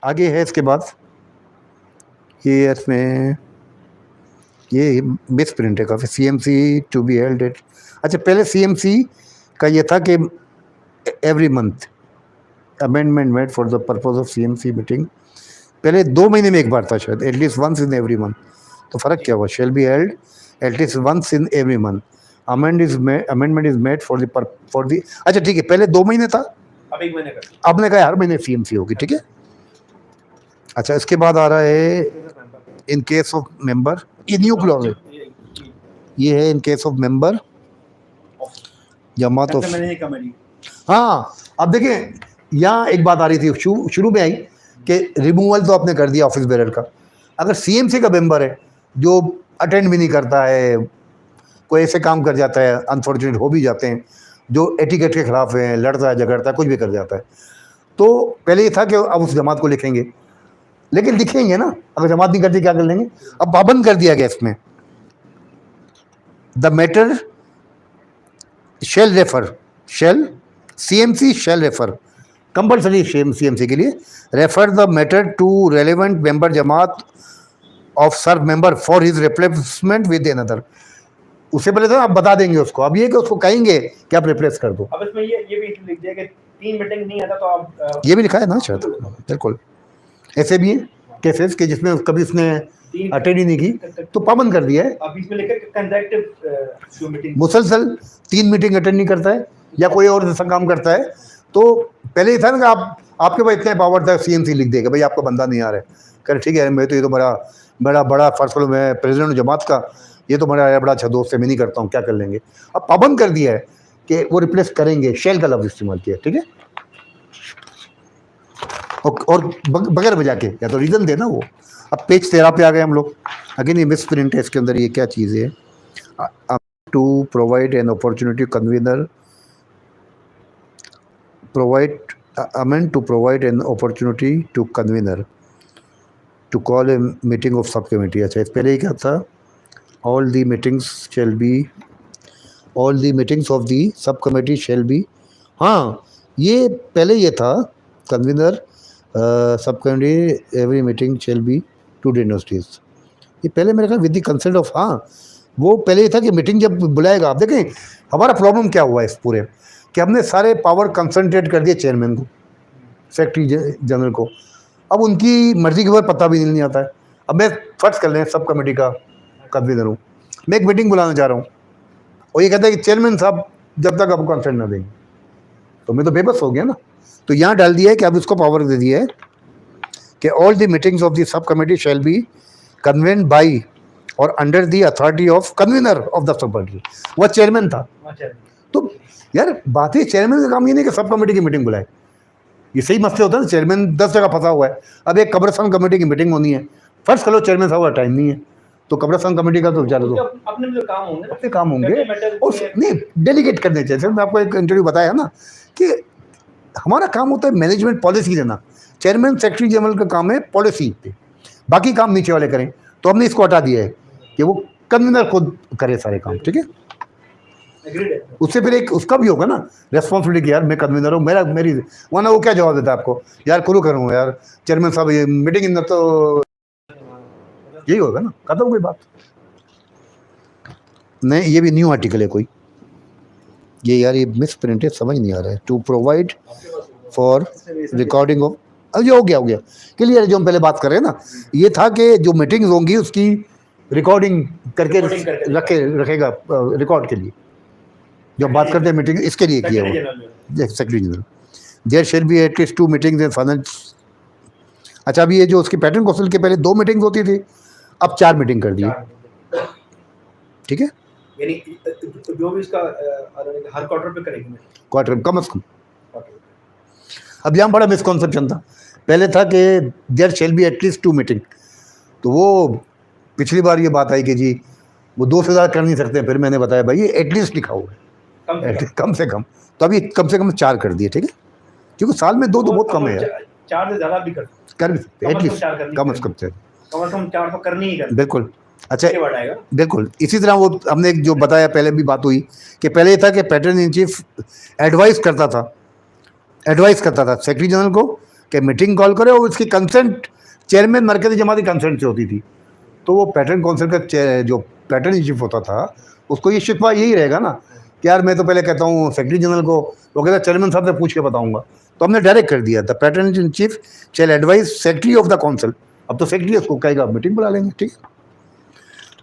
आगे है इसके बाद ये इसमें ये मिस प्रिंट है काफ़ी, CMC to be held at. अच्छा, पहले CMC का ये था कि every month amendment made for the purpose of CMC meeting, पहले 2 महीने में एक बार था शायद, at least once in every month. तो फ़र्क क्या हुआ, shall be held at least once in every month, amendment is made for the अच्छा ठीक है, पहले 2 महीने था, अब 1 महीने कर, आपने कहा हर महीने CMC होगी, ठीक है। अच्छा, इसके बाद आ रहा है इन केस ऑफ मेंबर, ये न्यू क्लॉज है, ये है इन केस ऑफ मेंबर जमात ऑफ। हाँ, अब देखिए यहाँ एक बात आ रही थी, शुरू में आई कि रिमूवल तो आपने कर दिया ऑफिस बेरर का, अगर CMC का मेंबर है जो अटेंड भी नहीं करता है, कोई ऐसे काम कर जाता है, अनफॉर्चुनेट हो भी जाते हैं, जो एटिकेट के खिलाफ है, लड़ता है झगड़ता है, कुछ भी कर जाता है, तो पहले ये था कि अब उस जमात को लिखेंगे, लेकिन लिखेंगे ना, अगर जमात नहीं करती क्या कर लेंगे, अब पाबंद कर दिया गया इसमें, the matter shall refer, shall CMC shall refer, compulsory CMC के लिए, refer the matter to relevant member जमात of serve member for his replacement with another. उससे पहले तो आप बता देंगे उसको, अब ये कि उसको कहेंगे कि आप रिप्लेस कर दो। अब इसमें ये भी लिख दिया कि 3 मीटिंग नहीं आता तो आप, ये भी लिखा है ना शायद, बिल्कुल ऐसे भी है केसेस के जिसमें कभी उसने अटेंड ही नहीं की तो पाबंद कर दिया है। अब इसमें लिखा है कंसेक्टिव मीटिंग, मुसलसल 3 मीटिंग अटेंड नहीं करता है या कोई और ऐसा काम करता है, तो पहले ही था ना कि आपके पास इतना पावर था, CMC लिख देगा भाई आपका बंदा नहीं आ रहा है, कह ठीक है मैं तो ये तो बड़ा फर्स्ट ऑफ ऑल मैं प्रेसिडेंट जमात का, ये तो बड़ा अच्छा दोस्त है, मैं नहीं करता हूँ, क्या कर लेंगे। अब पाबंद कर दिया है कि वो रिप्लेस करेंगे, शेल का लफ्ज इस्तेमाल किया, ठीक है, और बगैर वजह के, या तो रीज़न देना वो। अब पेज 13 पे आ गए हम लोग, अगेन ये मिस प्रिंट है, इसके अंदर ये क्या चीज़ है, to provide an opportunity convener, to provide an opportunity to convener to call a meeting of subcommittee। अच्छा, इस पहले ही क्या था, all the meetings of the subcommittee shall be, हाँ ये पहले ये था, convener subcommittee every meeting shall be 2 days, ये पहले मेरे ख्याल विद द कंसेंट ऑफ, हाँ वो पहले ये था कि मीटिंग जब बुलाएगा। आप देखें हमारा प्रॉब्लम क्या हुआ है इस पूरे, कि हमने सारे पावर कंसंट्रेट कर दिए चेयरमैन को, सेक्रेटरी जनरल को, अब उनकी मर्जी के बाद पता भी नहीं आता है। अब मैं फर्ज कर लें सब कमेटी का कन्वीनर हूँ, मैं एक मीटिंग बुलाना चाह रहा हूँ और ये कहता है कि चेयरमैन साहब जब तक आपको कंसेंट ना देंगे, तो मैं तो बेबस हो गया ना। तो यहाँ डाल दिया है कि अब इसको पावर दे दिया है कि all the meetings of the sub committee shall be convened by or under the authority of convener of the sub committee, वह चेयरमैन था। तो यार बात है, चेयरमैन का काम ये नहीं कि सब कमेटी की मीटिंग बुलाए, ये सही मसले होता है ना, चेयरमैन 10 जगह फंसा हुआ है। अब एक कब्रिस्तान कमेटी की मीटिंग होनी है, फर्स्ट करो चेयरमैन साहब का टाइम नहीं है, तो कब्रिस्तान कमेटी का तो चलो दो, अपने जो काम होंगे, अपने काम होंगे और नहीं डेलीगेट करने चाहिए। मैं आपको एक इंटरव्यू बताया ना कि हमारा काम होता है मैनेजमेंट पॉलिसी देना, चेयरमैन सेक्रेटरी जनरल का काम है पॉलिसी पे, बाकी काम नीचे वाले करें। तो हमने इसको हटा दिया है कि वो कन्वीनर खुद करे सारे काम, ठीक है। उससे फिर एक उसका भी होगा ना रेस्पॉन्सिबिलिटी, यार मैं कन्वीनर हूँ, मेरी वरना वो क्या जवाब देता है आपको, यार खुद करूँगा यार चेयरमैन साहब ये मीटिंग इन, तो यही होगा ना, खत्म कोई बात नहीं। ये भी न्यू आर्टिकल है कोई, ये यार ये मिस प्रिंट है, समझ नहीं आ रहा है। To provide for recording of, अब ये हो गया क्लियर, जो हम पहले बात कर रहे हैं ना, ये था कि जो मीटिंग्स होंगी उसकी रिकॉर्डिंग करके रखेगा रिकॉर्ड के लिए, जब बात करते हैं मीटिंग इसके लिए किया हुआ secretary general. There shall be at least 2 meetings in finance. अच्छा, अभी ये जो उसकी पैटर्न कौंसिल के पहले 2 मीटिंग्स होती थी, अब 4 मीटिंग कर दी, ठीक है, यानी जो भी इसका हर क्वार्टर पे करेंगे, क्वार्टर कम से कम। अब यहाँ बड़ा मिसकॉन्सेप्शन था, पहले था कि there shall be at least 2 meeting, तो वो पिछली बार ये बात आई कि जी वो 2 से ज़्यादा कर नहीं सकते, फिर मैंने बताया भाई ये एटलीस्ट लिखा हुआ है, कम से कम, तो अभी कम से कम 4 कर दिए, ठीक है, क्योंकि साल में 2 तो बहुत कम है यार, 4 से ज़्यादा भी कर भी सकते, एटलीस्ट कम से कम 4 तो करनी ही करनी, बिल्कुल। अच्छा, बिल्कुल इसी तरह वो हमने जो बताया पहले भी बात हुई कि पहले ये था कि पैटर्न इन चीफ एडवाइस करता था सेक्रेटरी जनरल को कि मीटिंग कॉल करे और उसकी कंसेंट चेयरमैन मरकज़ी जमात की कंसेंट से होती थी। तो वो पैटर्न काउंसिल का जो पैटर्न चीफ होता था उसको ये शिकवा यही रहेगा ना कि यार मैं तो पहले कहता हूँ सेक्रेटरी जनरल को, वो कहता चेयरमैन साहब से पूछ के बताऊंगा। तो हमने डायरेक्ट कर दिया, the patron in chief shall advise secretary of the council. अब तो सेक्रेटरी उसको कहेगा मीटिंग बुला लेंगे, ठीक है।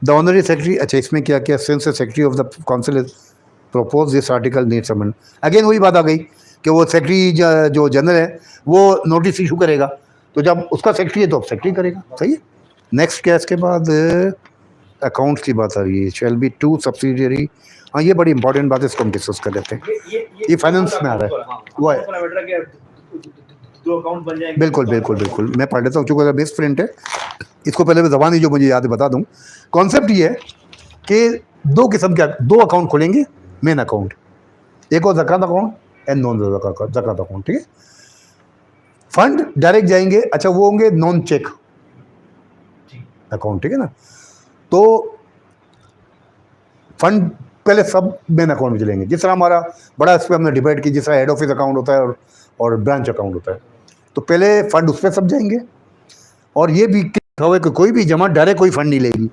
द ऑनरी सेक्रेटरी, अच्छा इसमें क्या किया, since secretary of the council is propose this article needs amend. Again वही बात आ गई कि वो सेक्रेटरी जो जनरल है वो नोटिस इशू करेगा, तो जब उसका सेक्रेटरी है तो अब सेक्रेटरी करेगा, सही है। नेक्स्ट क्या इसके बाद अकाउंट्स की बात आ रही है, शैल बी टू सब्सिडियरी। हाँ ये बड़ी इंपॉर्टेंट बात है, इसको हम डिस्कस कर लेते हैं। ये फाइनेंस में आ रहा है, वो है दो अकाउंट बन जाएंगे। बिल्कुल बिल्कुल बिल्कुल, मैं पढ़ लेता हूँ चूँकि बेस्ट फ्रेंड है। इसको पहले ज़बानी जो मुझे याद है बता दूँ। कॉन्सेप्ट ये है कि दो किस्म के दो अकाउंट खोलेंगे, मेन अकाउंट, एक और ज़कात अकाउंट एंड नॉन ज़कात अकाउंट, ठीक है। फंड डायरेक्ट जाएंगे, अच्छा वो होंगे नॉन चेक अकाउंट, ठीक है ना। तो फंड पहले सब मेन अकाउंट में चलेंगे, जिस तरह हमारा बड़ा इस पर हमने डिबेट की, जिस तरह हेड ऑफिस अकाउंट होता है और ब्रांच अकाउंट होता है, तो पहले फंड उस पर सब जाएंगे। और ये भी लिखा हुआ है कि कोई भी जमा डायरेक्ट कोई फंड नहीं लेगी,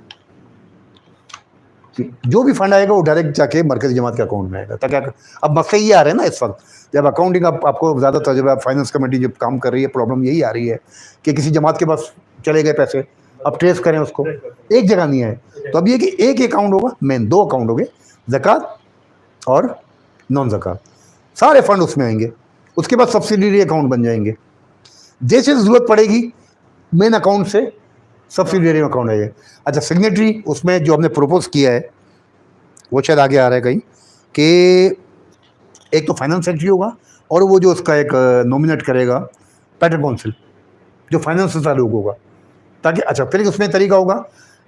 जो भी फंड आएगा वो डायरेक्ट जाके मरकज़ी जमात के अकाउंट में आएगा। ताकि अब मसले ये आ रहे हैं ना इस वक्त, जब अकाउंटिंग आपको ज़्यादा तजुर्बा, फाइनेंस कमेटी जब काम कर रही है, प्रॉब्लम यही आ रही है कि किसी जमात के पास चले गए पैसे, अब ट्रेस करें उसको, एक जगह नहीं आए। तो अब ये कि एक अकाउंट होगा, मेन दो अकाउंट हो गए, ज़कात और नॉन ज़कात, सारे फंड उसमें आएंगे। उसके बाद सब्सिडरी अकाउंट बन जाएंगे, जैसे ज़रूरत पड़ेगी मेन अकाउंट से सब्सिडरी अकाउंट है ये। अच्छा सिग्नेटरी उसमें जो हमने प्रपोज किया है वो शायद आगे आ रहा है कहीं, कि एक तो फाइनेंस सेक्रेटरी होगा और वो जो उसका एक नॉमिनेट करेगा पैटर्न काउंसिल, जो फाइनेंस से ताल्लुक होगा। ताकि अच्छा फिर उसमें तरीका होगा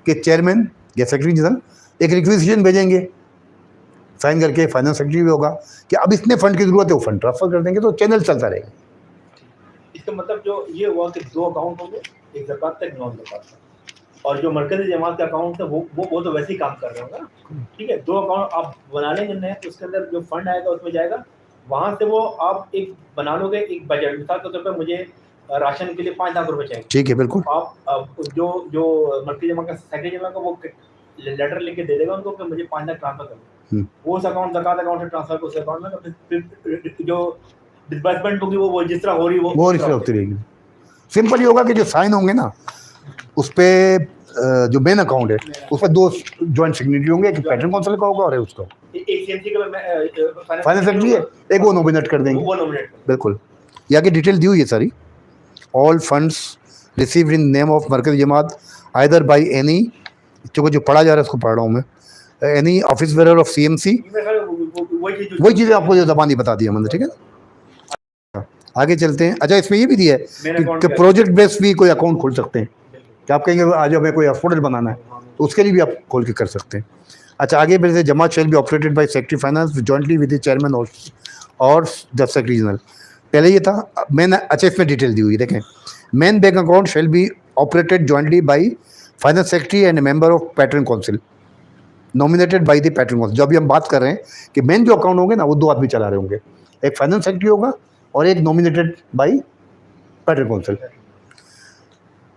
कि चेयरमैन या सेक्रेटरी जनरल एक रिक्वेजिशन भेजेंगे साइन करके, फाइनेंस सेक्रेटरी भी होगा कि अब इतने फंड की ज़रूरत है, वो फंड ट्रांसफर कर देंगे, तो चैनल चलता रहेगा। इसका मतलब जो ये हुआ कि दो अकाउंट होंगे, एक ज़कात का, एक नॉन ज़कात का, और जो मरकज़ी जमात का अकाउंट है वो तो वैसे ही काम कर रहे होंगे ना, ठीक है। दो अकाउंट आप बना लेंगे नए, उसके अंदर जो फंड आएगा उसमें जाएगा, वहाँ से वो आप एक बना लोगे एक बजट। मिसाल के तौर पर मुझे राशन के लिए 5 लाख रुपए चाहिए, ठीक है बिल्कुल। आप जो मरकज़ी जमात का सेक्रेटरी जनरल को वो लेटर लेके दे देगा उनको कि मुझे 5 लाख ट्रांसफर करो, वो उस अकाउंट ज़कात अकाउंट से ट्रांसफर को उस अकाउंट में, तो फिर जो डिस्बर्समेंट होगी वो जिस तरह हो रही वो इस तरह होती रहेगी। सिंपल ही होगा कि जो साइन होंगे ना उस पर जो मेन अकाउंट है उस पर दो जॉइंट सिग्नेटरी होंगे, एक पैटर्न काउंसिल का होगा और उसका एक सीएमसी का फाइनेंस सेक्रेटरी है, एक वो नॉमिनेट कर देंगे, वो नॉमिनेट बिल्कुल। ये आगे डिटेल दी हुई है सारी। All funds received in name of मरकज़ी जमात आइदर बाई एनी, क्योंकि जो पढ़ा जा रहा है उसको पढ़ रहा हूँ मैं, any office bearer of CMC, वही चीज़ें आपको जो ज़बानी बता दी हमने, ठीक है। आगे चलते हैं। अच्छा इसमें ये भी दिया है कि प्रोजेक्ट बेस्ड भी कोई अकाउंट खोल सकते हैं, कि आप कहेंगे आज हमें कोई हॉस्पिटल बनाना है तो उसके लिए भी आप खोल के कर सकते हैं। अच्छा आगे बढ़ते हैं, जमा shall be operated by secretary finance jointly with the chairman और द सेक्रेटरी जनरल। पहले ये था मेन, अच्छा इसमें डिटेल दी हुई है देखें, main bank account shall be operated jointly by finance secretary and member of pattern council nominated by the patron council. जो अभी हम बात कर रहे हैं कि मेन जो अकाउंट होंगे ना वो दो आदमी चला रहे होंगे, एक फाइनेंस सेक्रेटरी होगा और एक nominated by patron council.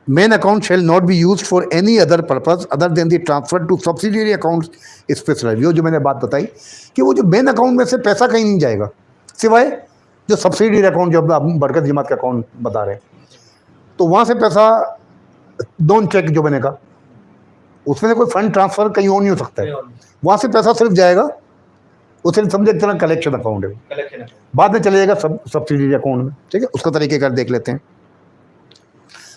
Main account shall not be use for any other purpose other than the transfer to subsidiary account specialize. जो मैंने बात बताई कि वो जो मेन अकाउंट में से पैसा कहीं नहीं जाएगा, सिवाय जो सब्सिडियरी अकाउंट जो अब मरकज़ी जमात का अकाउंट बता रहे हैं, तो वहाँ से पैसा नॉन चेक जो बनेगा उसमें से कोई फंड ट्रांसफर कहीं और नहीं हो सकता है, वहाँ से पैसा सिर्फ जाएगा, उसे समझे एक तरह कलेक्शन अकाउंट है, बाद में चले जाएगा सब्सिडियरी अकाउंट में, ठीक है। उसका तरीके कर देख लेते हैं।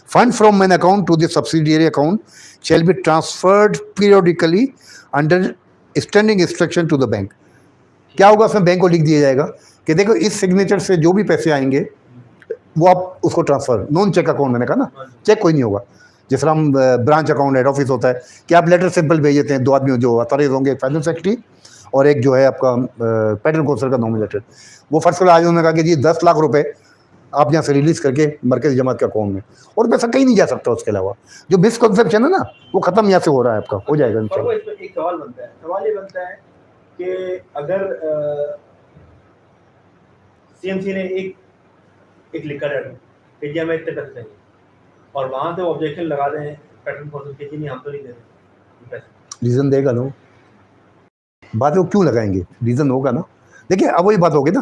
Fund from main account to the subsidiary account shall be transferred periodically under standing instruction to the bank. क्या होगा, उसमें बैंक को लिख दिया जाएगा कि देखो इस सिग्नेचर से जो भी पैसे आएंगे वो आप उसको ट्रांसफर, नॉन चेक अकाउंट मैंने कहा ना, चेक कोई नहीं होगा। जिस तरह हम ब्रांच अकाउंट हेड ऑफिस होता है कि आप लेटर सिंपल भेज देते हैं, दो आदमी जो अथॉराइज होंगे, एक फाइनेंस सेक्रेटरी और एक जो है आपका पैटर्न काउंसिल का नॉमिनेटेड। वो फर्स्ट आज उन्होंने कहा कि जी 10 लाख रुपए आप यहाँ से रिलीज़ करके मरकज़ी जमात के अकाउंट में, और पैसा कहीं नहीं जा सकता उसके अलावा। जो मिसकंसेप्शन है ना वो ख़त्म यहाँ से हो रहा है, आपका हो जाएगा इंशाल्लाह। एक सवाल बनता है, सवाल ये बनता है कि अगर सीएमसी ने एक लिखा लेटर कि जी हमें इतने पैसे चाहिए, और वहाँ से ऑब्जेक्शन लगा दें पैटर्न कौंसिल के, जी नहीं हम तो नहीं दे रहे पैसे। रीज़न देगा ना, बात वो क्यों लगाएंगे, रीज़न होगा ना। देखिए अब वही बात होगी ना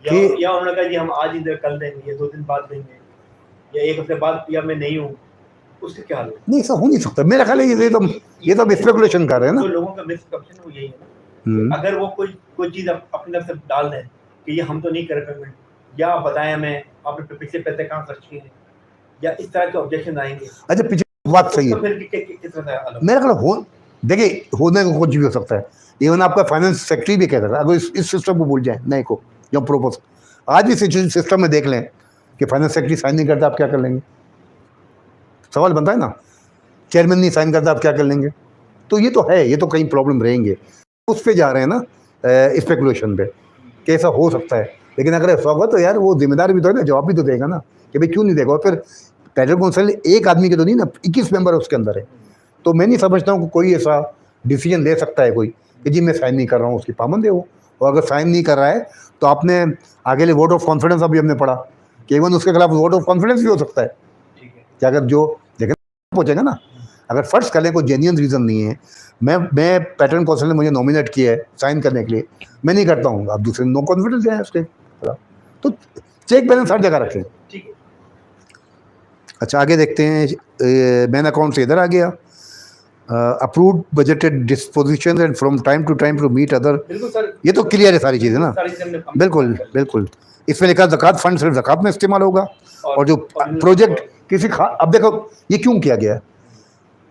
कि या उन्होंने कहा जी हम आज ही कल देंगे, या 2 दिन बाद देंगे, या 1 हफ्ते बाद, या मैं नहीं हूँ, उससे क्या हाल है? नहीं, ऐसा हो नहीं सकता मेरा ख्याल है। ये तो स्पेकुलेशन कर रहे हैं ना। जो लोगों का मिसकंसेप्शन है वो यही है ना, अगर वो कोई चीज़ अपनी तरफ से डाल दें कि ये हम तो नहीं कर पेमेंट, या बताएं हमें आपने पिछले पैसे कहाँ खर्च किए हैं, या इस तरह के ऑब्जेक्शन आएंगे। अच्छा पीछे बात सही है, फिर किस तरह से अलग? मेरा ख्याल हो, देखिए होने को कुछ भी हो सकता है। इवन आपका फाइनेंस सेक्रेटरी भी कह रहा था, अगर इस सिस्टम को भूल जाए नए को जो प्रोपोज, आज भी सिस्टम में देख लें कि फाइनेंस सेक्रेटरी साइन नहीं करता, आप क्या कर लेंगे? सवाल बनता है ना, चेयरमैन नहीं साइन करता, आप क्या कर लेंगे? तो ये तो है, ये तो कहीं प्रॉब्लम रहेंगे, उस पर जा रहे हैं ना स्पेकुलेशन पे कि ऐसा हो सकता है। लेकिन अगर ऐसा होगा तो यार वो जिम्मेदार भी तो है ना, जवाब भी तो देगा ना कि भाई क्यों नहीं देगा। और फिर पैटर्न काउंसिल एक आदमी के तो नहीं ना, 21 मेंबर उसके अंदर है। तो मैं नहीं समझता हूँ कि कोई ऐसा डिसीजन ले सकता है कोई कि जी मैं साइन नहीं कर रहा हूँ, उसकी पाबंद है वो। और अगर साइन नहीं कर रहा है तो आपने आगे लिए वोट ऑफ कॉन्फिडेंस अभी हमने पढ़ा कि इवन उसके खिलाफ वोट ऑफ कॉन्फिडेंस भी हो सकता है कि अगर जो देखें पहुँचेगा ना। अगर फर्ज कर लें कोई जेन्युइन रीज़न नहीं है, मैं पैटर्न काउंसिल ने मुझे नॉमिनेट किया है साइन करने के लिए, मैं नहीं करता हूँ, आप दूसरे नो कॉन्फिडेंस है उसके। तो चेक बैलेंस हर जगह रखें। अच्छा आगे देखते हैं, मैन अकाउंट से इधर आ गया, approved budgeted disposition and from time to time to meet other. ये तो क्लियर है सारी चीज़ें ना, बिल्कुल बिल्कुल। इसमें लिखा ज़कात फंड सिर्फ ज़कात में इस्तेमाल होगा, और जो प्रोजेक्ट किसी अब देखो ये क्यों किया गया है,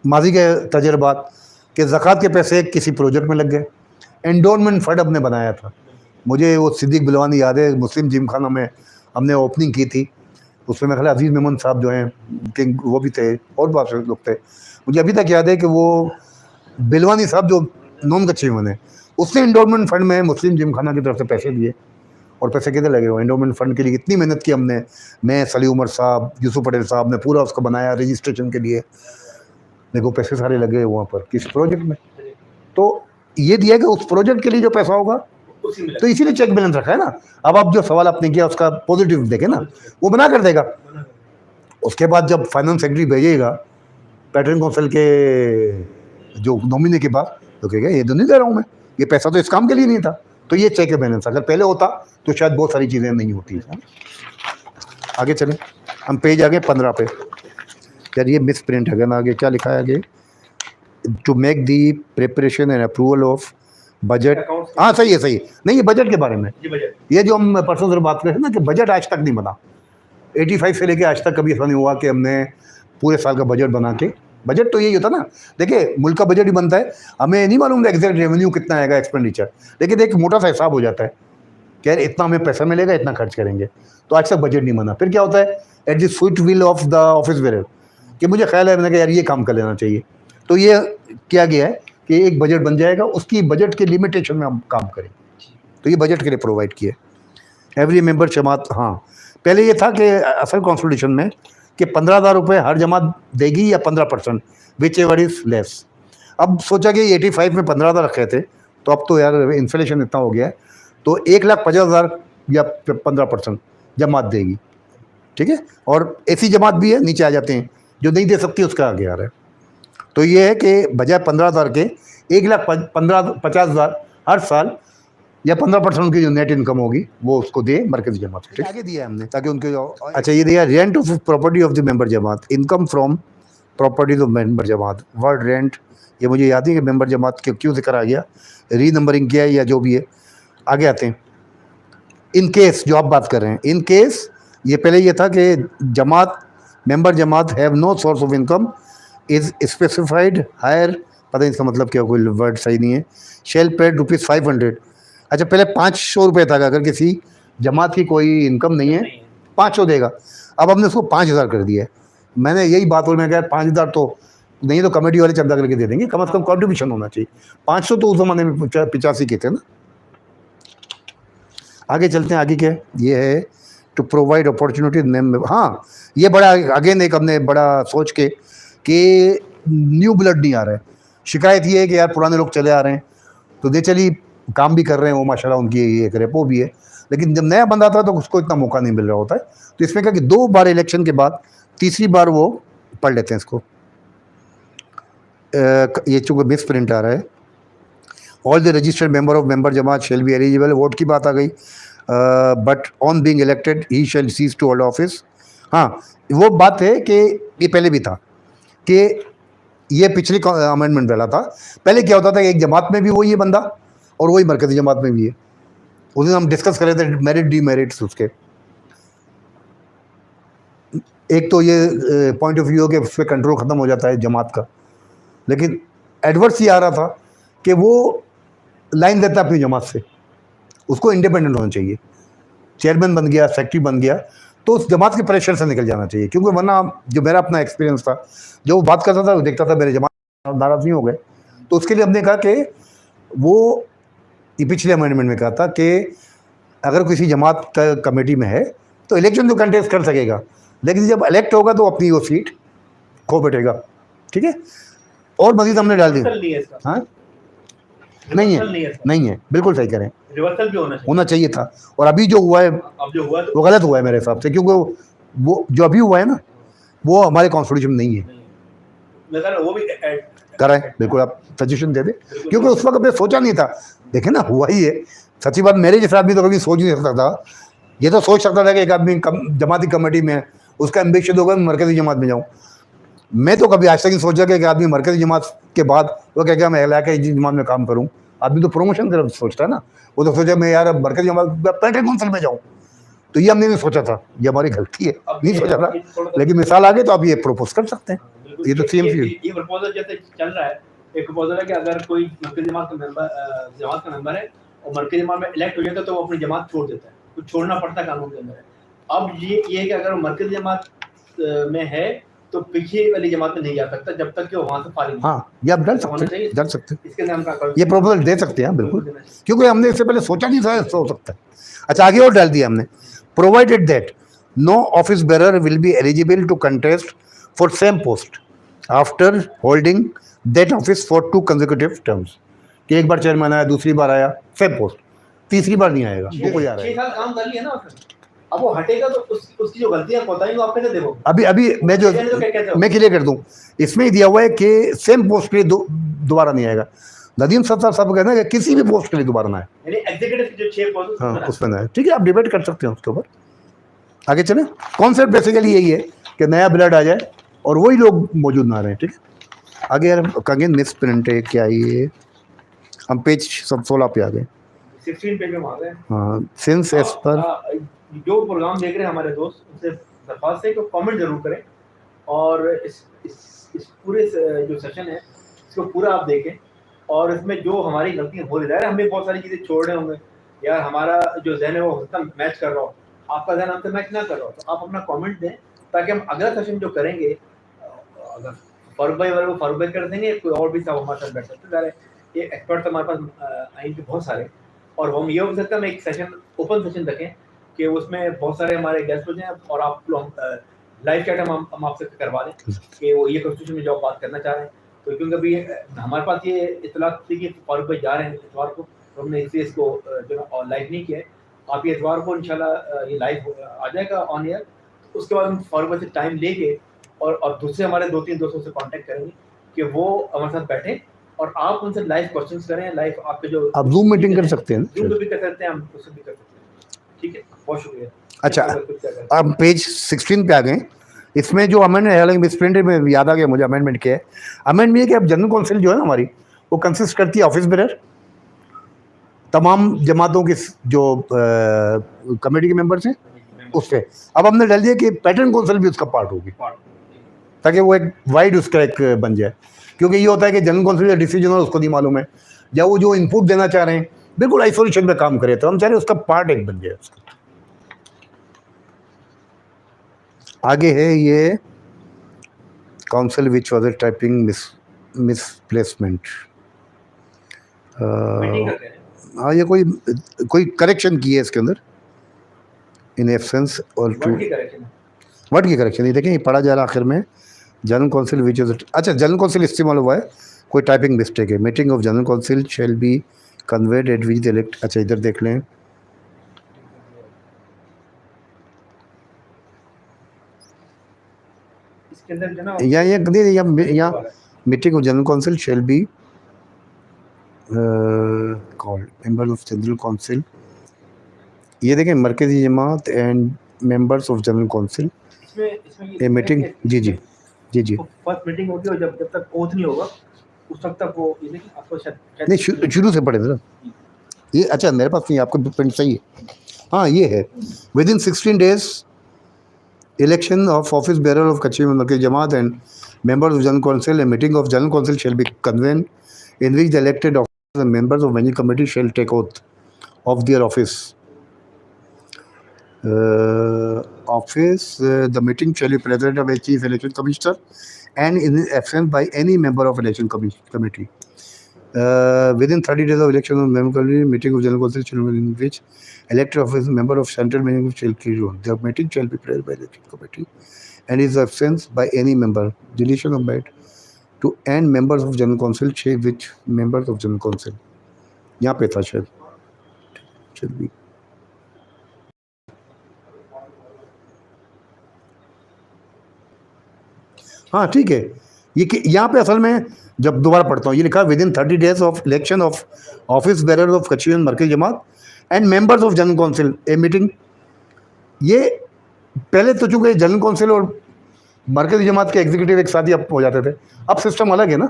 माजी के तजर्बात कि ज़कात के पैसे किसी प्रोजेक्ट में लग गए, एंडोनमेंट फंड हमने बनाया था। मुझे वो सिद्दीक बिलवानी याद है, मुस्लिम जिम खाना में हमने ओपनिंग की थी, उसमें मेरे ख्याल अजीज़ मेमन साहब जो हैं किंग वो भी थे, और बहुत सारे लोग थे। मुझे अभी तक याद है कि वो बिलवानी साहब जो नॉन कच्चे बने, उसने एंडोनमेंट फंड में मुस्लिम जिम खाना की तरफ से पैसे दिए, और पैसे कितने लगे हुए एंडोनमेंट फंड के लिए, इतनी मेहनत की हमने, मैं सली उमर साहब, यूसुफ पटेल साहब ने पूरा उसको बनाया रजिस्ट्रेशन के लिए, देखो पैसे सारे लगे वहाँ पर किस प्रोजेक्ट में। तो ये दिया कि उस प्रोजेक्ट के लिए जो पैसा होगा, तो इसीलिए चेक बैलेंस रखा है ना। अब आप जो सवाल आपने किया उसका पॉजिटिव देखें ना, वो बना कर देगा। उसके बाद जब फाइनेंस सेक्रेटरी भेजेगा पैटर्न काउंसिल के जो नॉमिनी के पास, तो कहेगा ये तो नहीं दे रहा हूँ मैं, ये पैसा तो इस काम के लिए नहीं था। तो ये चेक बैलेंस अगर पहले होता तो शायद बहुत सारी चीज़ें नहीं होती। आगे चलें, हम पेज आगे 15 पे, यार ये मिस प्रिंट है ना, आगे क्या लिखा है आगे, to make the preparation and approval of budget. हाँ सही है सही है, नहीं ये बजट के बारे में, ये जो हम परसों से बात कर रहे थे ना कि बजट आज तक नहीं बना, 85 से लेके आज तक कभी ऐसा नहीं हुआ कि हमने पूरे साल का बजट बना के, बजट तो यही होता ना। देखिए मुल्क का बजट ही बनता है, हमें नहीं मालूम एग्जैक्ट रेवेन्यू कितना आएगा, एक्सपेंडिचर, लेकिन एक मोटा सा हिसाब हो जाता है कि यार इतना हमें पैसा मिलेगा, इतना खर्च करेंगे। तो आज तक बजट नहीं बना, फिर क्या होता है at the sweet will of the office bearer कि मुझे ख्याल है मैंने कहा यार ये काम कर लेना चाहिए, तो ये किया गया है कि एक बजट बन जाएगा, उसकी बजट के लिमिटेशन में हम काम करें, तो ये बजट के लिए प्रोवाइड किए। एवरी मेंबर जमात, हाँ पहले ये था कि असल कॉन्स्टिट्यूशन में कि 15,000 रुपये हर जमात देगी या 15%, विच एवर इज लेस। अब सोचा कि 85 में 15,000 रखे थे, तो अब तो यार इन्फ्लेशन इतना हो गया है, तो 1,50,000 या 15% जमात देगी, ठीक है। और ऐसी जमात भी है नीचे आ जाते हैं जो नहीं दे सकती, उसका आगे आ रहा है। तो ये है कि बजाय 15,000 के 1,50,000 हर साल या 15% की जो नेट इनकम होगी वो उसको दे मरकजी जमात, ठीक आगे दिया हमने ताकि उनके जो, अच्छा ये दिया rent of property of the member Jamaat, income from properties of member Jamaat, word rent, ये मुझे याद नहीं कि मेंबर जमात के क्यों जिक्र आ गया, री नंबरिंग किया है या जो भी है। आगे आते हैं, इन केस जो आप बात कर रहे हैं, इन केस ये पहले ये था कि जमात मेंबर जमात have no source of income is specified higher, पता नहीं इसका मतलब क्या, कोई वर्ड सही नहीं है, शेल पेड ₹500। अच्छा पहले 500 रुपये था, अगर किसी जमात की कोई इनकम नहीं है 500 देगा, अब हमने उसको 5,000 कर दिया है। मैंने यही बात बोली, मैं कहा 5,000 तो नहीं, तो कमेटी वाले चंदा करके दे देंगे, कम से कम कॉन्ट्रीब्यूशन होना चाहिए। 500 तो उस ज़माने में 85 के थे ना। आगे चलते हैं, आगे क्या ये है, टू प्रोवाइड अपॉर्चुनिटी। हाँ ये बड़ा अगेन एक हमने बड़ा सोच के कि न्यू ब्लड नहीं आ रहा है, शिकायत ये है कि यार पुराने लोग चले आ रहे हैं, तो दे चली काम भी कर रहे हैं वो माशाल्लाह, उनकी एक रेपो भी है, लेकिन जब नया बंदा आता है तो उसको इतना मौका नहीं मिल रहा होता है। तो इसमें क्या कि 2 बार इलेक्शन के बाद तीसरी बार वो पढ़ लेते हैं इसको। ये चूँकि मिस प्रिंट आ रहा है, all the registered member of member जमात शेल बी एलिजिबल, वोट की बात आ गई, but on being elected he shall cease to hold office. हाँ, वो बात है कि ये पहले भी था कि ये पिछली अमेंडमेंट डाला था। पहले क्या होता था कि एक जमात में भी वही है बंदा और वही मरकज़ी जमात में भी है। उस दिन हम डिस्कस कर रहे थे मेरिट डीमेरिट्स उसके। एक तो ये पॉइंट ऑफ व्यू कि उस पर कंट्रोल ख़त्म हो जाता है जमात का, लेकिन एडवर्स ये आ रहा था कि वो लाइन देता है अपनी जमात से, उसको इंडिपेंडेंट होना चाहिए। चेयरमैन बन गया, सेक्रेटरी बन गया, तो उस जमात के प्रेशर से निकल जाना चाहिए, क्योंकि वरना जो मेरा अपना एक्सपीरियंस था, जो वो बात करता था वो देखता था मेरे जमात नाराज़ नहीं हो गए, तो उसके लिए हमने कहा कि वो ये पिछले अमेंडमेंट में कहा था कि अगर किसी जमात का कमेटी में है तो इलेक्शन तो कंटेस्ट कर सकेगा, लेकिन जब इलेक्ट होगा तो अपनी वो सीट खो बैठेगा। ठीक है, और मजीद हमने डाल दी। नहीं है इसका, हाँ, नहीं है, नहीं है इसका। नहीं है, बिल्कुल सही करें, रिवर्सल भी होना चाहिए था। और अभी जो हुआ है अब जो हुआ वो गलत हुआ है मेरे हिसाब से, क्योंकि वो जो अभी हुआ है ना वो हमारे कॉन्स्टिट्यूशन में नहीं है। मैं कह रहा हूं, वो भी कराएं, बिल्कुल आप सजेशन दे दें, क्योंकि उस वक्त मैं सोचा नहीं था। देखे ना, हुआ ही है। सच्ची बात, मेरे जैसा आदमी तो कभी सोच नहीं सकता था। ये तो सोच सकता था कि एक आदमी जमाती कमेटी में है, उसका एम्बिशन होगा मैं मरकज़ी जमात में जाऊँ। मैं तो कभी आज तक नहीं सोचा कि एक आदमी मरकज़ी जमात के बाद वो क्या मैं इलाके जमात में काम करूँ। आदमी तो प्रमोशन की तरफ सोचता है ना, वो तो सोचा मैं यार मरकज़ी जमात पैटर्न काउंसिल में जाऊँ। तो ये हमने नहीं सोचा था, ये हमारी गलती है, नहीं सोचा था, लेकिन मिसाल आ गई तो आप ये प्रपोज कर सकते हैं। ये तो सेम ये प्रपोजल जैसे चल रहा है, एक प्रपोजल है कि अगर कोई मरकज़ी जमात का मेंबर है और मरकज़ी जमात में इलेक्ट हो जाता है तो वो अपनी जमात छोड़ देता है, कुछ छोड़ना पड़ता है कानून के अंदर है। अब ये है कि अगर मरकज़ी जमात में है तो पीछे वाली जमात में नहीं जा सकता जब तक कि वो वहाँ से फारिग नहीं। हाँ, ये आप डाल सकते हैं, इसके नाम का ये प्रपोजल दे सकते हैं बिल्कुल, क्योंकि हमने इससे पहले सोचा नहीं था ऐसा हो सकता है। अच्छा, आगे और डाल दिया हमने, provided that no office bearer will be eligible to contest for same post after holding that office for 2 consecutive terms. कि एक बार चेयरमैन आया, दूसरी बार आया, सेम पोस्ट, तीसरी बार नहीं आएगा, वो कोई आ रहा है। 6 साल काम कर लिया ना उसने, अब वो हटेगा तो उसकी जो गलतियां कोताही वो आप कैसे देखोगे? अभी मैं क्लियर कर दूं, इसमें ही दिया हुआ है कि सेम पोस्ट के लिए दोबारा नहीं आएगा। नदीम सत्तार साहब कहना है कि किसी भी पोस्ट के लिए दोबारा ना आए, यानी एग्जीक्यूटिव जो 6 पोस्ट, हाँ, उसमें ना आए। ठीक है, आप डिबेट कर सकते हैं उसके ऊपर। आगे चलें, कॉन्सेप्ट बेसिकली यही है कि नया ब्लड आ जाए और वही लोग मौजूद ना रहे। ठीक है, आगे यार अगेन मिस प्रिंट है क्या, ये हम पेज 16 पे आ गए, 16 पेज में आ गए। हाँ, सिंस एज पर जो प्रोग्राम देख रहे हैं हमारे दोस्त, उनसे दरख्वास्त है कि कमेंट जरूर करें और इस पूरे जो सेशन है इसको पूरा आप देखें और इसमें जो हमारी गलतियां हो रही है, हमें बहुत सारी चीज़ें छोड़ रहे होंगे यार, हमारा जो जहन है वो उतना मैच कर रहा हो, आपका जहन हमसे मैच ना कर रहा हो, तो आप अपना कमेंट दें ताकि हम अगला सेशन जो करेंगे, अगर फारूक भाई वाले वो फारूक भाई कर देंगे, कोई और भी साहब हमारे साथ बैठ सकते हैं। ये एक्सपर्ट हमारे पास आएंगे बहुत सारे, और हम ये हो सकता है हम एक सेशन ओपन सेशन रखें कि उसमें बहुत सारे हमारे गेस्ट हो जाएं और आप लोग लाइव चैट हम आपसे करवा दें कि वो ये कॉन्स्टिट्यूशन में जो आप बात करना चाह रहे हैं। तो क्योंकि अभी हमारे पास ये इतला थी कि फारूक भाई जा रहे हैं इतवार को, तो हमने इसलिए इसको जो है लाइव नहीं किया है। आप ये इतवार को इंशाल्लाह ये लाइव आ जाएगा ऑन एयर, तो उसके बाद हम फारूक भाई से टाइम लेके और दूसरे हमारे 2-3 दोस्तों से कांटेक्ट करेंगे कि वो हमारे साथ बैठें और आप उनसे लाइव क्वेश्चंस करें, लाइव आपके जो आप जूम मीटिंग कर सकते हैं, जूम भी कर सकते हैं, हम उससे भी कर सकते हैं। ठीक है, बहुत शुक्रिया। अच्छा, अब पेज 16 पे आ गए। इसमें जो अमेंडमेंट, हालांकि मिसप्रिंट में याद आ गया मुझे अमेंडमेंट क्या है। अमेंडमेंट ये कि अब जनरल काउंसिल जो है हमारी वो कंसिस्ट करती है ऑफिस बेरर, तमाम जमातों के जो कमेटी के मेंबर्स हैं उससे। अब हमने डाल दिया कि पैटर्न काउंसिल भी उसका पार्ट होगी, ताकि वो एक वाइड उसका एक बन जाए। क्योंकि ये होता है कि जनरल काउंसिल का डिसीजन और उसको नहीं मालूम है, या वो जो इनपुट देना चाह रहे हैं बिल्कुल आइसोलेशन में काम करे, तो हम चाह रहे हैं उसका पार्ट एक बन जाए उसका। आगे है ये council which was typing misplacement. हाँ, ये कोई करेक्शन की है इसके अंदर इन एब्सेंस और टू वर्ड की करेक्शन। ये देखें, ये पढ़ा जा रहा आखिर में जनरल काउंसिल विच इज, अच्छा जनरल काउंसिल इस्तेमाल हुआ है, कोई टाइपिंग मिस्टेक है। Meeting of general council shall be convened at which elect, अच्छा इधर देख लें, इसके अंदर जो ना यहाँ meeting of general council shall be called member of general council, ये देखें मरकजी जमात and members of general council इसमें ए मीटिंग, जी जी जी जी, फर्स्ट मीटिंग होगी और जब तक ओथ नहीं होगा उस वक्त तक वो ये नहीं आपको शायद नहीं शुरू से पढ़े थे ना ये, अच्छा मेरे पास नहीं, आपका प्रिंट सही है, हाँ ये है, with in 16 days election of office bearer of Kashmir Markaz Jamaat and members of General Council, a meeting of General Council shall be convened in which the elected officers and members of managing committee shall take oath of their office. The meeting shall be presided by Chief Election Commissioner and in absence by any member of election committee. Within 30 days of election of member committee, meeting of General Council shall be in which elected office member of central management shall carry on. The meeting shall be presided by election committee and is absence by any member. Deletion of bed to end members of General Council shall which members of General Council. यहाँ पे था शायद, चल भी हाँ ठीक है, ये यहाँ पे असल में जब दोबारा पढ़ता हूँ ये लिखा within 30 days of election of office bearer of Kashmir मरकजी जमात and members of general council a meeting. ये पहले तो चूंकि जनरल काउंसिल और मरकजी जमात के एग्जीक्यूटिव एक साथ ही अब हो जाते थे, अब सिस्टम अलग है ना,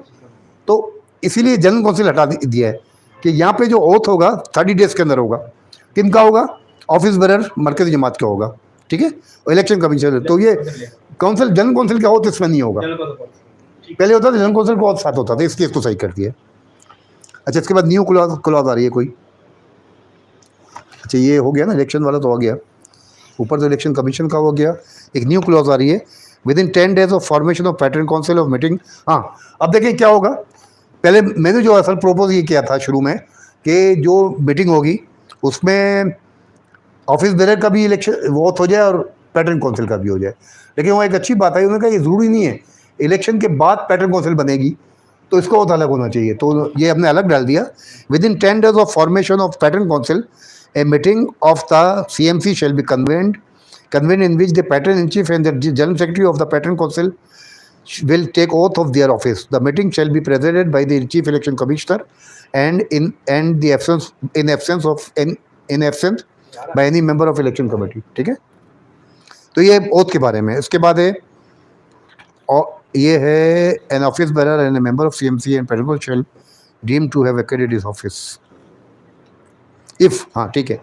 तो इसीलिए जनरल काउंसिल हटा दिया है कि यहाँ पे जो ओथ होगा 30 days के अंदर होगा, किन का होगा, ऑफिस बेरर मरकजी जमात का होगा, ठीक है, और इलेक्शन कमीशन, तो ये काउंसिल जनरल काउंसिल का ओथ इसमें नहीं होगा, पहले होता था जनरल काउंसिल का ओथ साथ होता था, इसलिए इसको सही कर दिया। अच्छा इसके बाद न्यू क्लॉज आ रही है कोई, अच्छा ये हो गया ना, इलेक्शन वाला तो हो गया, ऊपर तो इलेक्शन कमीशन का हो गया, एक न्यू क्लॉज आ रही है with in 10 days of formation of pattern council of meeting. हाँ अब देखें क्या होगा, पहले मैंने जो असल प्रोपोज ये किया था शुरू में कि जो मीटिंग होगी उसमें ऑफिस बेरर का भी इलेक्शन वोट हो जाए और पैटर्न काउंसिल का भी हो जाए, लेकिन वो एक अच्छी बात है, उन्होंने कहा ये ज़रूरी नहीं है इलेक्शन के बाद पैटर्न काउंसिल बनेगी तो इसको बहुत अलग होना चाहिए, तो ये हमने अलग डाल दिया with in 10 days of formation of pattern council a meeting of the CMC shall be convened in which the pattern in chief and the general secretary of the pattern council will take oath of their office. The meeting shall be presided by the chief election commissioner and in absence by any member of election committee. ठीक है, तो ये oath के बारे में। इसके बाद है और ये है an office bearer and a member of CMC and pattern council shall deemed to have vacated his office. If, हाँ ठीक है,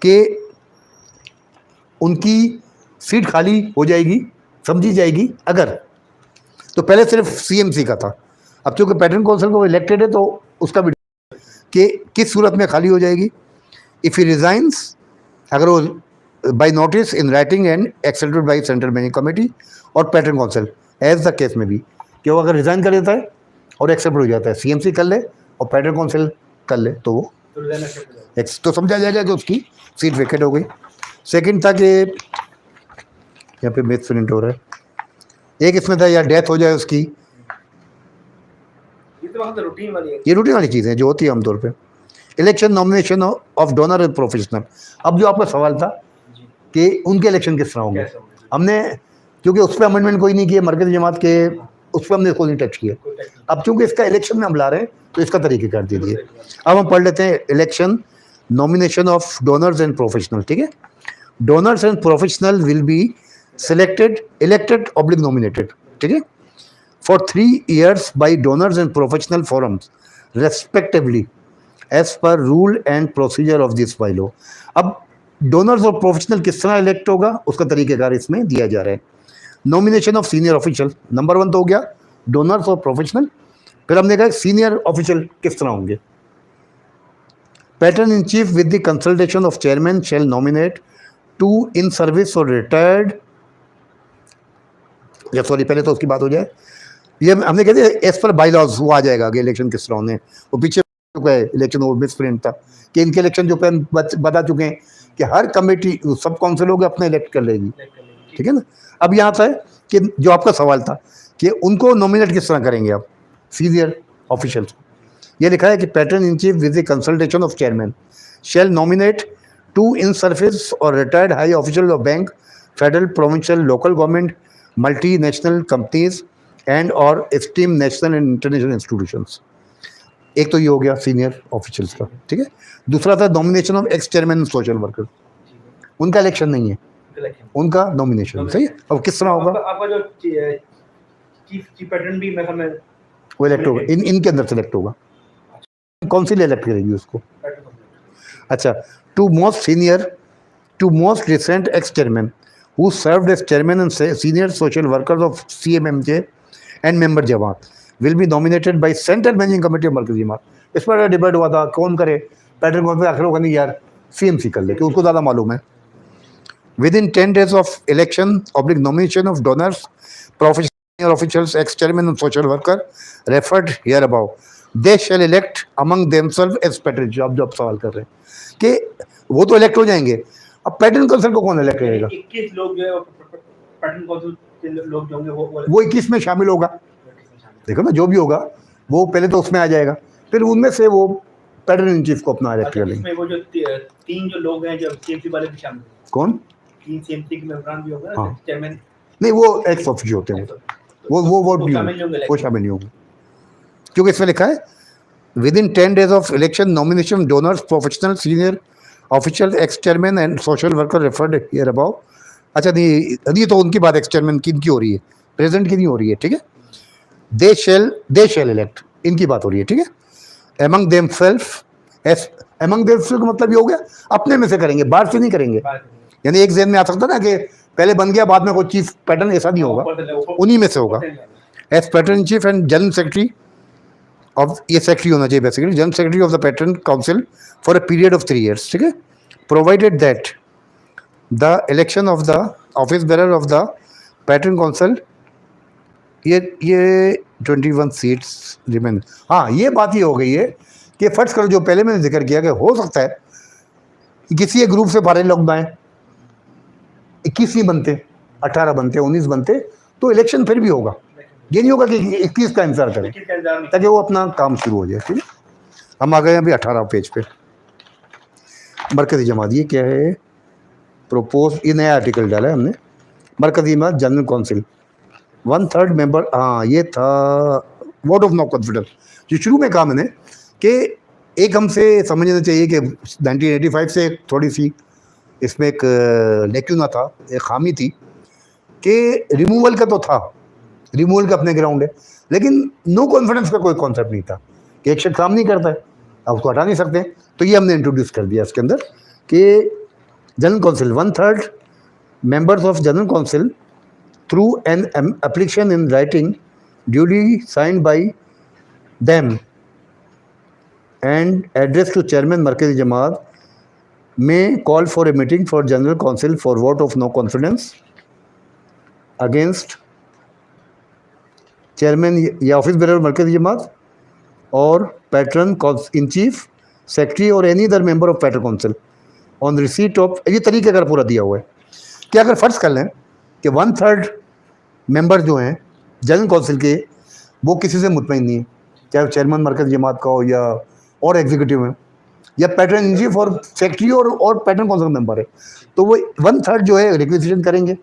कि उनकी सीट खाली हो जाएगी, समझी जाएगी अगर, तो पहले सिर्फ सीएमसी का था, अब चूंकि पैटर्न काउंसिल को इलेक्टेड है तो उसका भी कि किस सूरत में खाली हो जाएगी। इफ ही रिजाइंस, अगर वो by notice in writing and accepted by central managing committee or patron council as the case में भी, कि वो अगर रिजाइन कर देता है और एक्सेप्ट हो जाता है, सीएमसी कर ले और पैटर्न काउंसिल कर ले तो वो तो समझा जाएगा कि उसकी सीट वेकेट हो गई। सेकंड था कि यहाँ पे मिस प्रिंट हो रहा है, एक इसमें था या डेथ हो जाए उसकी, ये रूटीन वाली चीज़ें जो होती है आमतौर पे। Election nomination of donor and professional, अब जो आपका सवाल था कि उनके इलेक्शन किस तरह होंगे, हमने क्योंकि उस पर अमेंडमेंट कोई नहीं किया मरकज़ी जमात के, उस पर हमने कोई नहीं टच किया, अब चूंकि इसका इलेक्शन में हम ला रहे हैं तो इसका तरीके कर दीजिए। अब हम पढ़ लेते हैं election nomination of donors and professional, ठीक है, donors and professional will be selected, elected oblique nominated, ठीक है, for 3 years by donors and professional forums respectively as per rule and procedure of this bylaw। अब donors और professional किस तरह elect होगा उसका तरीकेकार इसमें दिया जा रहा है। Nomination of senior official, number 1 तो हो गया डोनर्स और प्रोफेशनल, फिर हमने कहा सीनियर ऑफिशियल किस तरह होंगे। Patron in chief with the consultation of chairman shall nominate 2 in service और रिटायर्ड, या सॉरी पहले तो उसकी बात हो जाए, ये हमने कहते हैं एज पर बाई लॉज वो आ जाएगा कि इलेक्शन किस तरह होने, वो पीछे इलेक्शन वो मिस प्रिंट था कि इनके इलेक्शन जो बता चुके हैं कि हर कमेटी सब काउंसिल होगा अपने इलेक्ट कर लेगी, ठीक है ना। अब यहाँ था कि जो आपका सवाल था कि उनको नॉमिनेट किस तरह करेंगे आप सीनियर ऑफिशियल, ये लिखा है कि patron in chief with the consultation of chairman shall nominate 2 in service और retired high official of bank, federal, provincial, local government, multinational companies and or esteem national and international institutions. एक तो ये हो गया सीनियर ऑफिशियल्स का, ठीक है। दूसरा था nomination of x chairman social worker, उनका इलेक्शन नहीं है, उनका नॉमिनेशन, सही है। अब किस तरह होगा, आपका जो चीफ पैटर्न भी मैं समझ वो इलेक्ट होगा, इनके अंदर सेलेक्ट होगा, काउंसिल इलेक्ट करेगी उसको। अच्छा, two most senior, two most recent ex chairman who served as chairman and senior social workers of CMMJ and member जमात will be nominated by central managing committee of मरकजी जमात। इस पर debate हुआ था कौन करे, पैटर्न कौन से, आखिर होगा नहीं यार CMC कर ले, कि उसको ज़्यादा मालूम है। Within 10 days of election, nomination of donors, professional officials, ex-chairman and social worker referred here above, they shall elect among themselves as patron। अब जो आप सवाल कर रहे हैं कि वो तो इलेक्ट हो जाएंगे, अब पैटर्न काउंसिल को कौन इलेक्ट करेगा? 21 लोग जो है पैटर्न काउंसिल के लोग जो होंगे वो 21 में शामिल होगा। देखो ना, जो भी होगा वो पहले तो उसमें आ जाएगा, फिर उनमें से वो पैटर्न इन चीफ को अपना इलेक्ट कर लेंगे। इसमें वो जो 3 जो लोग हैं जो CMC वाले भी शामिल, कौन? 3 CMC के मेंबरान भी होगा ना, हाँ। चेयरमैन नहीं, वो एक्स ऑफिशियल होते हैं, वो वोट नहीं होंगे, वो शामिल नहीं होंगे, क्योंकि इसमें लिखा है with in 10 days of election nomination donors professional senior official ex chairman and social worker referred here about. अच्छा, नहीं तो उनकी बात एक्स चेयरमैन की हो रही है, प्रेजेंट की नहीं हो रही है, ठीक है। दे शेल इलेक्ट, इनकी बात हो रही है, ठीक है। एमंग देमसेल्फ, एमंग देमसेल्फ का मतलब ये हो गया अपने में से करेंगे, बाहर से नहीं करेंगे। यानी एक जेन में आ सकता ना कि पहले बन गया बाद में कोई चीफ पैटर्न, ऐसा नहीं होगा, उन्हीं में से होगा। As patron chief and general secretary of, ये सेक्रेटरी होना चाहिए basically, general secretary of the patron council for a period of 3 years, ठीक है। Provided that the election of the office bearer of the patron council, ये 21 seats remain. हाँ, ये बात ही हो गई है कि फर्ज करो जो पहले मैंने जिक्र किया कि हो सकता है कि किसी एक ग्रुप से 12 लोग आए, 21 नहीं बनते, 18 बनते, 19 बनते, तो इलेक्शन फिर भी होगा। ये नहीं होगा कि 21 का इंतजार करें ताकि वो अपना काम शुरू हो जाए, ठीक है। हम आ गए अभी 18 पेज पे, मरकजी जमात। ये क्या है, प्रोपोज, ये नया आर्टिकल डाला है हमने, मरकजी जमात जनरल काउंसिल 1/3 मेंबर। हाँ, ये था वोट ऑफ नो कॉन्फिडेंस, जो शुरू में कहा मैंने कि एक हमसे समझना चाहिए कि 1985 से थोड़ी सी इसमें एक लेक्यूना था, एक खामी थी कि रिमूवल का तो था, रिमूवल का अपने ग्राउंड है, लेकिन नो कॉन्फिडेंस का कोई कॉन्सेप्ट नहीं था कि एक शख्स काम नहीं करता है, आप उसको हटा नहीं सकते। तो ये हमने इंट्रोड्यूस कर दिया इसके अंदर कि general council 1/3 members of general council through an application in writing duly signed by them and addressed to chairman Markazi Jamaat may call for a meeting for general council for vote of no confidence against chairman या office bearer Markazi Jamaat और patron in chief secretary or any other member of patron council on receipt of, ये तरीके का पूरा दिया हुआ है कि अगर फर्ज कर लें कि 1/3 मेंबर जो हैं जनरल काउंसिल के वो किसी से मुतमईन नहीं है, चाहे चेयरमैन मरकज़ जमात का हो या और एग्जीक्यूटिव है या पैटर्न इन चीफ और सेक्रेटरी और पैटर्न काउंसिल मेंबर है, तो वो 1/3 जो है रिक्वेजिशन करेंगे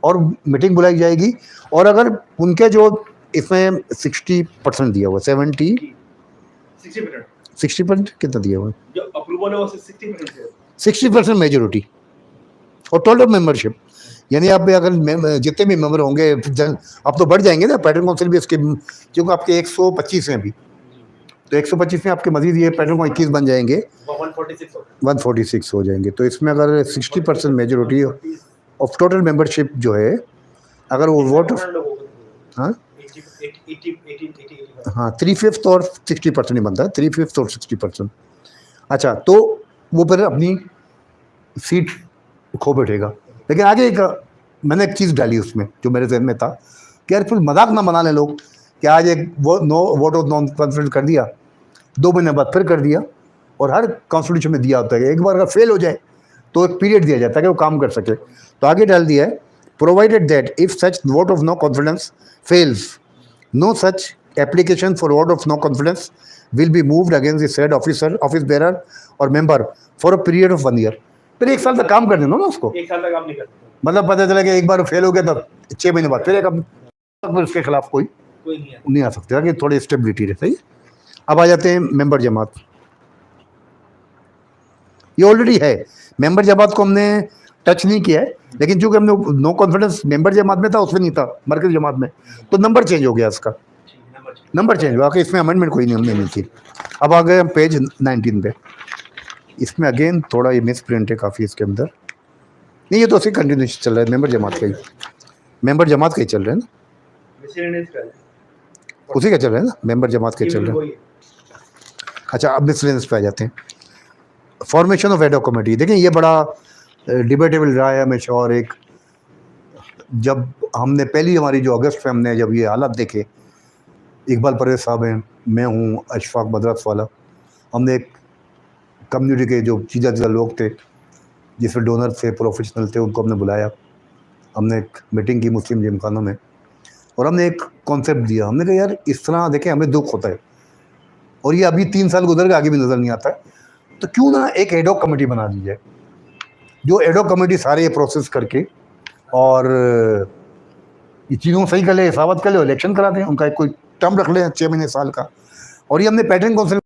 और मीटिंग बुलाई जाएगी। और अगर उनके जो इसमें 60% दिया हुआ, 60% कितना दिया हुआ, जो अप्रूवल है वो 60% 60% मेजोरिटी और टोटल मेंबरशिप, यानी आप अगर जितने भी मेंबर होंगे अब तो बढ़ जाएंगे ना, पैटर्न काउंसिल भी इसके, क्योंकि आपके 125 हैं अभी, तो 125 में आपके मजीद ये पैटर्न को 21 बन जाएंगे, 146 हो जाएंगे। तो इसमें अगर 60% मेजोरिटी ऑफ टोटल मेंबरशिप जो है, अगर वो वोट, हाँ 3/5 और 60% ही बनता है, 3/5 और 60%। अच्छा, तो वो फिर अपनी सीट खो बैठेगा। लेकिन आगे एक मैंने एक चीज़ डाली उसमें जो मेरे जहन में था कि यार फिर मजाक ना बना लें लोग कि आज एक वोट ऑफ नॉन कॉन्फिडेंस कर दिया, 2 महीने बाद फिर कर दिया, और हर कॉन्स्टिट्यूशन में दिया होता है एक बार अगर फेल हो जाए तो एक पीरियड दिया जाता है कि वो काम कर सके। तो आगे डाल दिया है provided that if such vote of no confidence fails no such application for vote of no confidence will be moved against the said officer, office bearer or member for a period of 1 year. फिर 1 साल तक काम कर देना ना उसको, 1 साल तक आप नहीं कर सकते, मतलब पता चला कि एक बार फेल हो गया तब 6 महीने बाद फिर एक फिर उसके खिलाफ कोई कोई नहीं है। नहीं आ सकते, ताकि थोड़ी स्टेबिलिटी रहे। सही है। अब आ जाते हैं मेंबर जमात। ये ऑलरेडी है, मेंबर जमात को हमने टच नहीं किया है, लेकिन चूंकि हमने नो कॉन्फिडेंस मेंबर जमात में था, उसमें नहीं था मरकजी जमात में, तो नंबर चेंज हो गया इसका, ठीक है, नंबर नंबर चेंज हुआ कि इसमें अमेंडमेंट कोई नहीं हमने नहीं की। अब आ गए हम पेज 19 पे। इसमें अगेन थोड़ा ये मिस प्रिंट है काफ़ी इसके अंदर। नहीं, ये तो उसी कंटिन्यूशन चल रहा है, मेंबर जमात का ही, मेंबर जमात का ही चल रहा है ना, मिसलेनियस का है। उसी का चल रहा है ना, मेंबर जमात का ही ये चल भी रहा है। वही है। अच्छा, अब मिसलेनियस पे आ जाते हैं। फॉर्मेशन ऑफ एडॉक कमेटी, देखें ये बड़ा डिबेटेबल रहा है हमेशा। और एक जब हमने पहली हमारी जो अगस्त में हमने जब ये हालात देखे, इकबाल परवेज साहब हैं, मैं हूँ, अशफाक मदरस वाला, हमने एक कम्युनिटी के जो चीज़ा लोग थे जिसमें डोनर थे, प्रोफेशनल थे, उनको हमने बुलाया। हमने एक मीटिंग की मुस्लिम जिमखानों में, और हमने एक कॉन्सेप्ट दिया। हमने कहा यार इस तरह देखें हमें दुख होता है, और ये अभी 3 साल गुजर के आगे भी नज़र नहीं आता है, तो क्यों ना एक एडॉक कमेटी बना दी जाए, जो एडॉक कमेटी सारे ये प्रोसेस करके और ये चीज़ों सही कर ले, हिसाबत कर ले, इलेक्शन करा दें, उनका एक कोई टर्म रख लें 6 महीने साल का। और ये हमने पैटर्न काउंसिल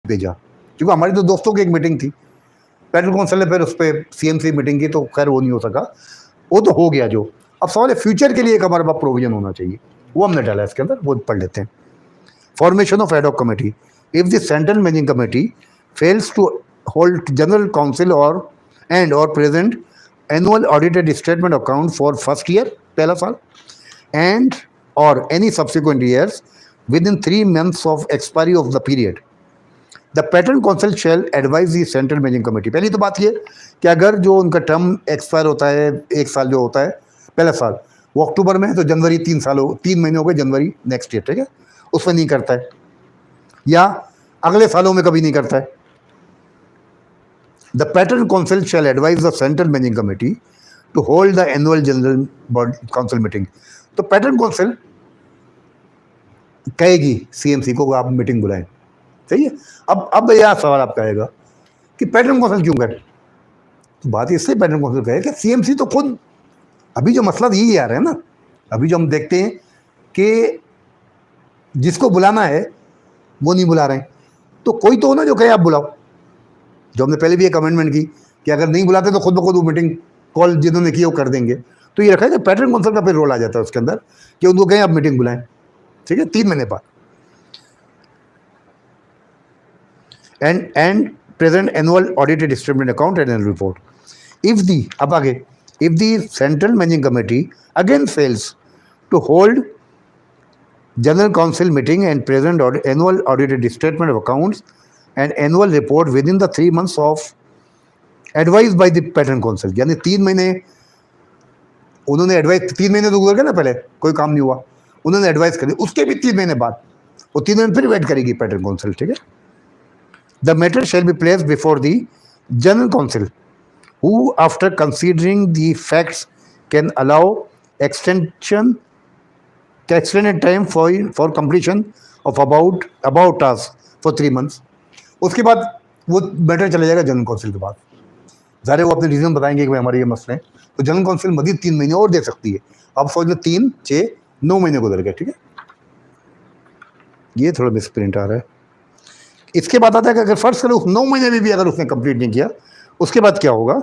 भेजा, क्योंकि हमारी तो दोस्तों की एक मीटिंग थी, पैटर्न काउंसिल ने फिर उस पर CMC मीटिंग की, तो खैर वो नहीं हो सका, वो तो हो गया जो। अब सवाल है फ्यूचर के लिए एक हमारे पास प्रोविजन होना चाहिए, वो हमने डाला इसके अंदर, वो पढ़ लेते हैं। Formation of ad hoc committee, if the central managing committee fails to hold general council और एंड और present annual audited statement account for first year, पहला साल, and or any subsequent years within 3 months of expiry of the period, the pattern council shall advise the central managing committee। पहली तो बात ये कि अगर जो उनका टर्म एक्सपायर होता है, 1 साल जो होता है पहला साल, वो अक्टूबर में है, तो जनवरी 3 महीने हो गए, जनवरी नेक्स्ट ईयर, ठीक है, उसमें नहीं करता है, या अगले सालों में कभी नहीं करता है। The pattern council shall advise the central managing committee to hold the annual general council meeting। तो पैटर्न काउंसिल कहेगी CMC को आप मीटिंग बुलाएं, सही है। अब यह सवाल आपका आएगा कि पैटर्न काउंसिल क्यों करे, तो बात इसलिए पैटर्न काउंसिल कहे कि CMC तो खुद अभी जो मसला यही आ रहा है ना, अभी जो हम देखते हैं कि जिसको बुलाना है वो नहीं बुला रहे हैं, तो कोई तो हो ना जो कहे आप बुलाओ। जो हमने पहले भी एक अमेंडमेंट की कि अगर नहीं बुलाते तो खुद ब खुद वो मीटिंग कॉल जिन्होंने की वो कर देंगे, तो ये रखा है कि पैटर्न काउंसिल का फिर रोल आ जाता है उसके अंदर कि उनको कहें आप मीटिंग बुलाएं, ठीक है, 3 महीने बाद। And present annual audited statement account and annual report. If the, अब आगे, if the central managing committee again fails to hold general council meeting and present annual audited statement of accounts and annual report with in the 3 months of advise by the patron council, यानी 3 महीने उन्होंने advice, 3 महीने तो गुजर गए ना, पहले कोई काम नहीं हुआ, उन्होंने एडवाइस करी, उसके भी 3 महीने बाद वो 3 महीने फिर वेट करेगी पैटर्न काउंसिल, ठीक है। The matter shall be placed before the general council who after considering the facts can allow extended time for completion of about task for 3 months। उसके बाद वो मैटर चला जाएगा जनरल काउंसिल के बाद, ज़ाहिर वो अपने रीज़न बताएंगे कि भाई हमारे ये मसले हैं, तो जनरल काउंसिल मजीद 3 महीने और दे सकती है। अब सोच लो 3, 6, 9 महीने गुजर गए, ठीक है। ये थोड़ा मिस प्रिंट आ रहा है। इसके बाद आता है कि अगर फर्ज करो 9 महीने में भी अगर उसने कंप्लीट नहीं किया, उसके बाद क्या होगा,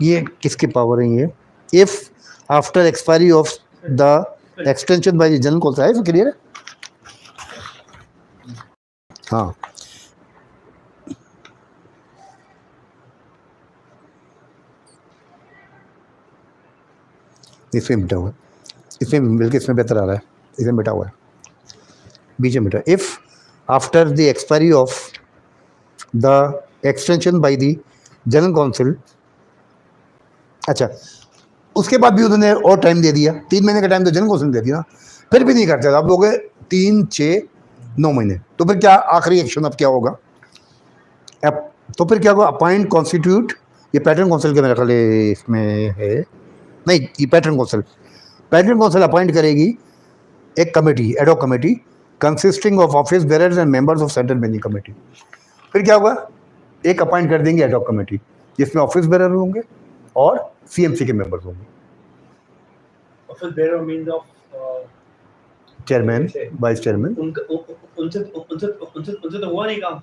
ये किसकी पावर है ये, if after expiry of the extension by the general council, है क्लियर है। हाँ, इसमें मिटा हुआ है, इसमें बल्कि इसमें बेहतर आ रहा है, इसमें मिटा हुआ है, बीच में मिटा। If after the expiry of the extension by the general council, अच्छा उसके बाद भी उन्होंने और टाइम दे दिया, 3 महीने का टाइम तो जनरल काउंसिल ने दे दिया, फिर भी नहीं करते, आप लोग 3, 6, 9 महीने, तो फिर क्या आखिरी एक्शन अब क्या होगा, अब तो फिर क्या होगा, अपॉइंट कॉन्स्टिट्यूट, ये पैटर्न काउंसिल के मेरे ख्याल इसमें है, नहीं ये पैटर्न काउंसिल अपॉइंट करेगी एक committee, ad hoc committee, consisting of office bearers and members of central managing committee. फिर क्या होगा, एक अपॉइंट कर देंगे एडॉक कमेटी जिसमें ऑफिस बेरर होंगे और सीएमसी के मेंबर्स होंगे, office bearer means of chairman, vice chairman. उनका उनसे तो हुआ नहीं काम।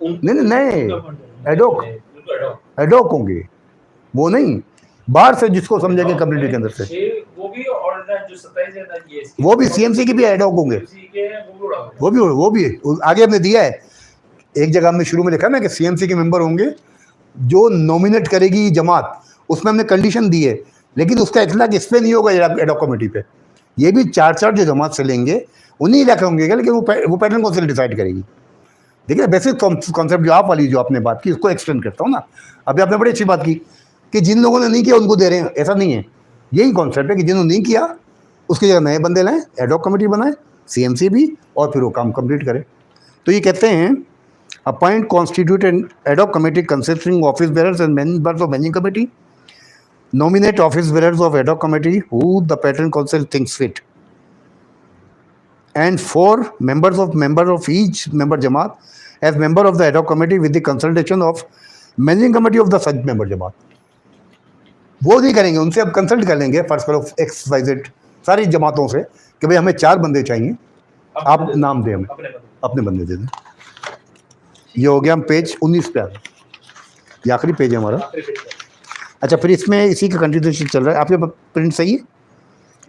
नहीं एडॉक होंगे, वो नहीं बाहर से जिसको समझेंगे कम्युनिटी के अंदर से, वो भी और जो 27 है ये वो भी सीएमसी के भी एडॉक होंगे, वो भी आगे हमने दिया है एक जगह, हमने शुरू में लिखा ना कि सीएमसी के मेंबर होंगे जो नॉमिनेट करेगी जमात, उसमें हमने कंडीशन दी है, लेकिन उसका इतलाक इस पर नहीं होगा एडॉक कमेटी पे। ये भी चार जो जमात से लेंगे उन्हीं इलाके होंगे, लेकिन वो पैटर्न काउंसिल डिसाइड करेगी। देखिए बेसिक कॉन्सेप्ट जो आप वाली जो आपने बात की उसको एक्सटेंड करता हूँ ना। अभी आपने बड़ी अच्छी बात की कि जिन लोगों ने नहीं किया उनको दे रहे हैं, ऐसा नहीं है। यही कॉन्सेप्ट है कि जिन्होंने नहीं किया उसकी जगह नए बंदे लाएं, एडॉक कमेटी बनाए, सीएमसी भी, और फिर वो काम कंप्लीट करे। तो ये कहते हैं appoint constitute and ad hoc committee consisting office bearers and members of managing committee, nominate office bearers of ad hoc committee who the pattern council thinks fit, and 4 members of each member jamaat as member of the ad hoc committee with the consultation of managing committee of the such member jamaat। वो नहीं करेंगे, उनसे अब consult कर लेंगे first करो XYZ सारी जमातों से कि भाई हमें 4 बंदे चाहिए, आप नाम दें, हमें अपने बंदे दे दें। ये हो गया, हम पेज 19 पे आ गए, ये आखिरी पेज है हमारा। अच्छा, फिर इसमें इसी का कंटिन्यूएशन चल रहा है, आपके प्रिंट सही है।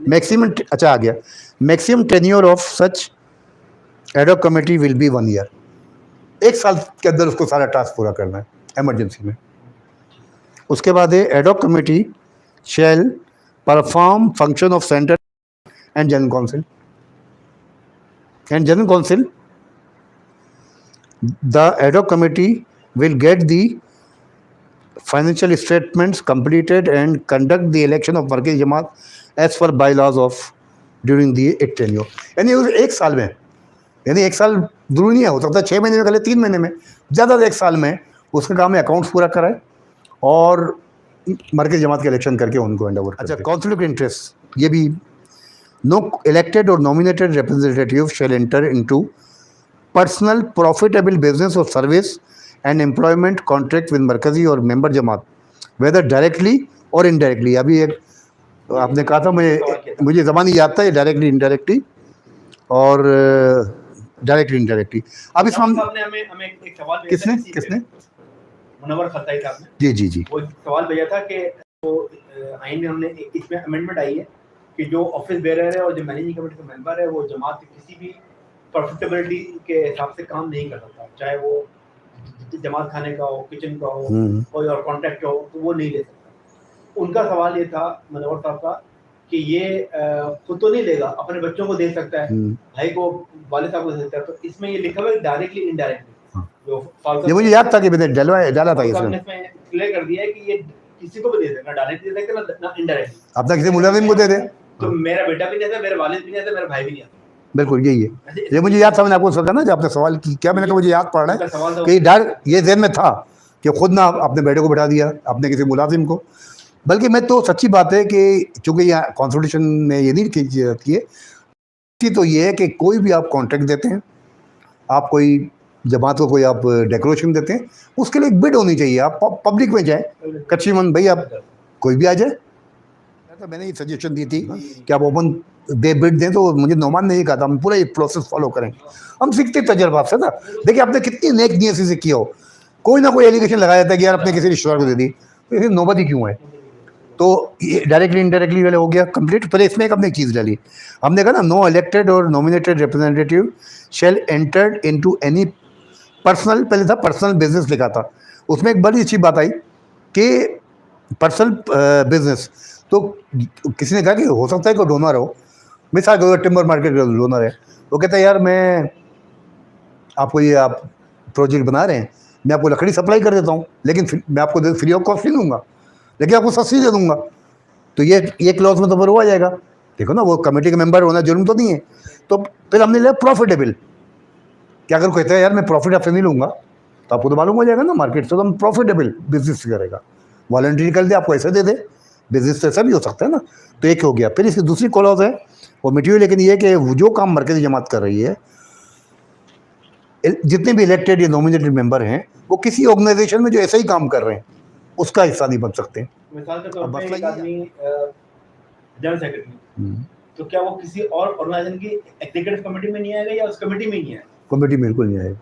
मैक्सिमम, अच्छा आ गया, maximum tenure of such ad hoc committee will be 1 year. 1 साल के अंदर उसको सारा टास्क पूरा करना है इमरजेंसी में। उसके बाद है ad hoc committee shell perform function of centre and general council the ad hoc committee will get the financial statements completed and conduct the election of मरकज़ी जमात as per bylaws of during the tenure। यानी 1 साल में, यानी 1 साल जरूरी नहीं है, हो सकता है 6 महीने में कर ले, 3 महीने में, ज़्यादा 1 साल में उसका काम है अकाउंट्स पूरा कराए और मरकज़ी जमात के इलेक्शन करके उनको हैंड ओवर। अच्छा, कॉन्फ्लिक्ट इंटरेस्ट, ये भी नो इलेक्टेड और nominated representative shall enter into personal profitable business or service and employment contract with मरकजी और मेंबर जमात वेदर डायरेक्टली और इनडायरेक्टली। अभी एक आपने कहा था, मुझे ज़बानी याद था, ये डायरेक्टली इनडायरेक्टली और डायरेक्टली इनडायरेक्टली। अब इसमें हमें एक सवाल किसने मुनव्वर खत्ताई साहब ने, जी वो सवाल भेजा था कि तो आइन में हमने इसमें अमेंडमेंट आई है कि जो ऑफिस बेरर है और जो मैनेजिंग कमेटी का मेंबर है वो जमात के किसी भी प्रॉफिटेबिलिटी के हिसाब से काम नहीं कर सकता, चाहे वो जमात खाने का हो, किचन का हो, कोई और कॉन्ट्रैक्ट हो, तो वो नहीं ले सकता। उनका सवाल ये था मुनव्वर साहब का कि ये खुद तो नहीं लेगा, अपने बच्चों को दे सकता है, भाई को, वालिद साहब को दे सकता है, तो इसमें ये लिखा हुआ है डायरेक्टली इनडायरेक्टली। ये मुझे याद था कि मैंने डाला था इसमें क्लियर कर दिया है कि ये किसी को भी दे सकता है, डायरेक्टली दे सकता है ना इनडायरेक्टली। अपना किसी मुलाजिम को दे दे, तो मेरा बेटा भी नहीं आता, मेरे वालिद भी नहीं आता, मेरा भाई भी नहीं आता। बिल्कुल यही है, ये मुझे याद था, मैंने आपको सोचा ना जब आपने सवाल की, क्या मैंने कहा मुझे याद पड़ रहा है कि डर ये जहन में था कि खुद ना अपने बेटे को बैठा दिया, अपने किसी मुलाजिम को। बल्कि मैं तो सच्ची बात है कि चूँकि यहाँ कॉन्स्टिट्यूशन में ये नहीं की है, तो ये है कि कोई भी आप कॉन्ट्रैक्ट देते हैं, आप कोई जमात को कोई आप डेकोरेशन देते हैं, उसके लिए एक बिड होनी चाहिए। आप पब्लिक में जाए, कच्ची मन भाई आप कोई भी आ जाए। तो मैंने ये सजेशन दी थी कि आप ओपन बिड दें, तो मुझे नौमान ने ये कहा था हम पूरा ये प्रोसेस फॉलो करें, हम सीखते तजर्बा से था। देखिए आपने कितनी नेक नियत से किया हो, कोई ना कोई एलिगेशन लगाया जाता है कि यार अपने किसी रिश्तेदार को दे दी, तो इसे नौबत ही क्यों है। तो ये डायरेक्टली इनडायरेक्टली वाले हो गया कंप्लीट। फिर इसमें एक अपने एक चीज़ डाली, हमने कहा ना नो इलेक्टेड और nominated representative shall entered into any personal, पहले था पर्सनल बिजनेस लिखा था, उसमें एक बड़ी अच्छी बात आई कि पर्सनल बिजनेस, तो किसी ने कहा कि हो सकता है कोई डोनर हो, मिसाल के टिम्बर मार्केट का डोनर है, वो कहता है यार मैं आपको ये आप प्रोजेक्ट बना रहे हैं, मैं आपको लकड़ी सप्लाई कर देता हूँ, लेकिन मैं आपको फ्री ऑफ कॉस्ट नहीं दूंगा, लेकिन आपको सस्ती दे दूंगा। तो ये क्लॉज में तो फिर हुआ जाएगा। देखो ना, वो कमेटी का मेंबर होना जरूरी तो नहीं है। तो फिर हमने लिया प्रॉफिटेबल, कि अगर कहता है यार मैं प्रॉफिट आपसे नहीं लूँगा, तो आपको तो मालूम हो जाएगा ना मार्केट से, तो हम प्रॉफिटेबल बिजनेस करेगा, वॉलंटरी कर दे, आपको ऐसे दे दे, बिजनेस तो ऐसा भी हो सकता है ना। तो एक हो गया। फिर इसकी दूसरी क्लॉज है वो मिटी हुई, लेकिन ये कि जो काम मरकज़ी जमात कर रही है जितने भी इलेक्टेड या नॉमिनेटेड मेंबर हैं वो किसी ऑर्गेनाइजेशन में जो ऐसा ही काम कर रहे हैं उसका हिस्सा नहीं बन सकते। मिसाल के तौर अब पे मसला एक ये आदमी जनरल सेक्रेटरी, तो क्या वो किसी और ऑर्गेनाइजेशन की एग्जीक्यूटिव कमेटी में नहीं आएगा या उस कमेटी में ही नहीं आएगा? कमेटी में बिल्कुल नहीं आएगा।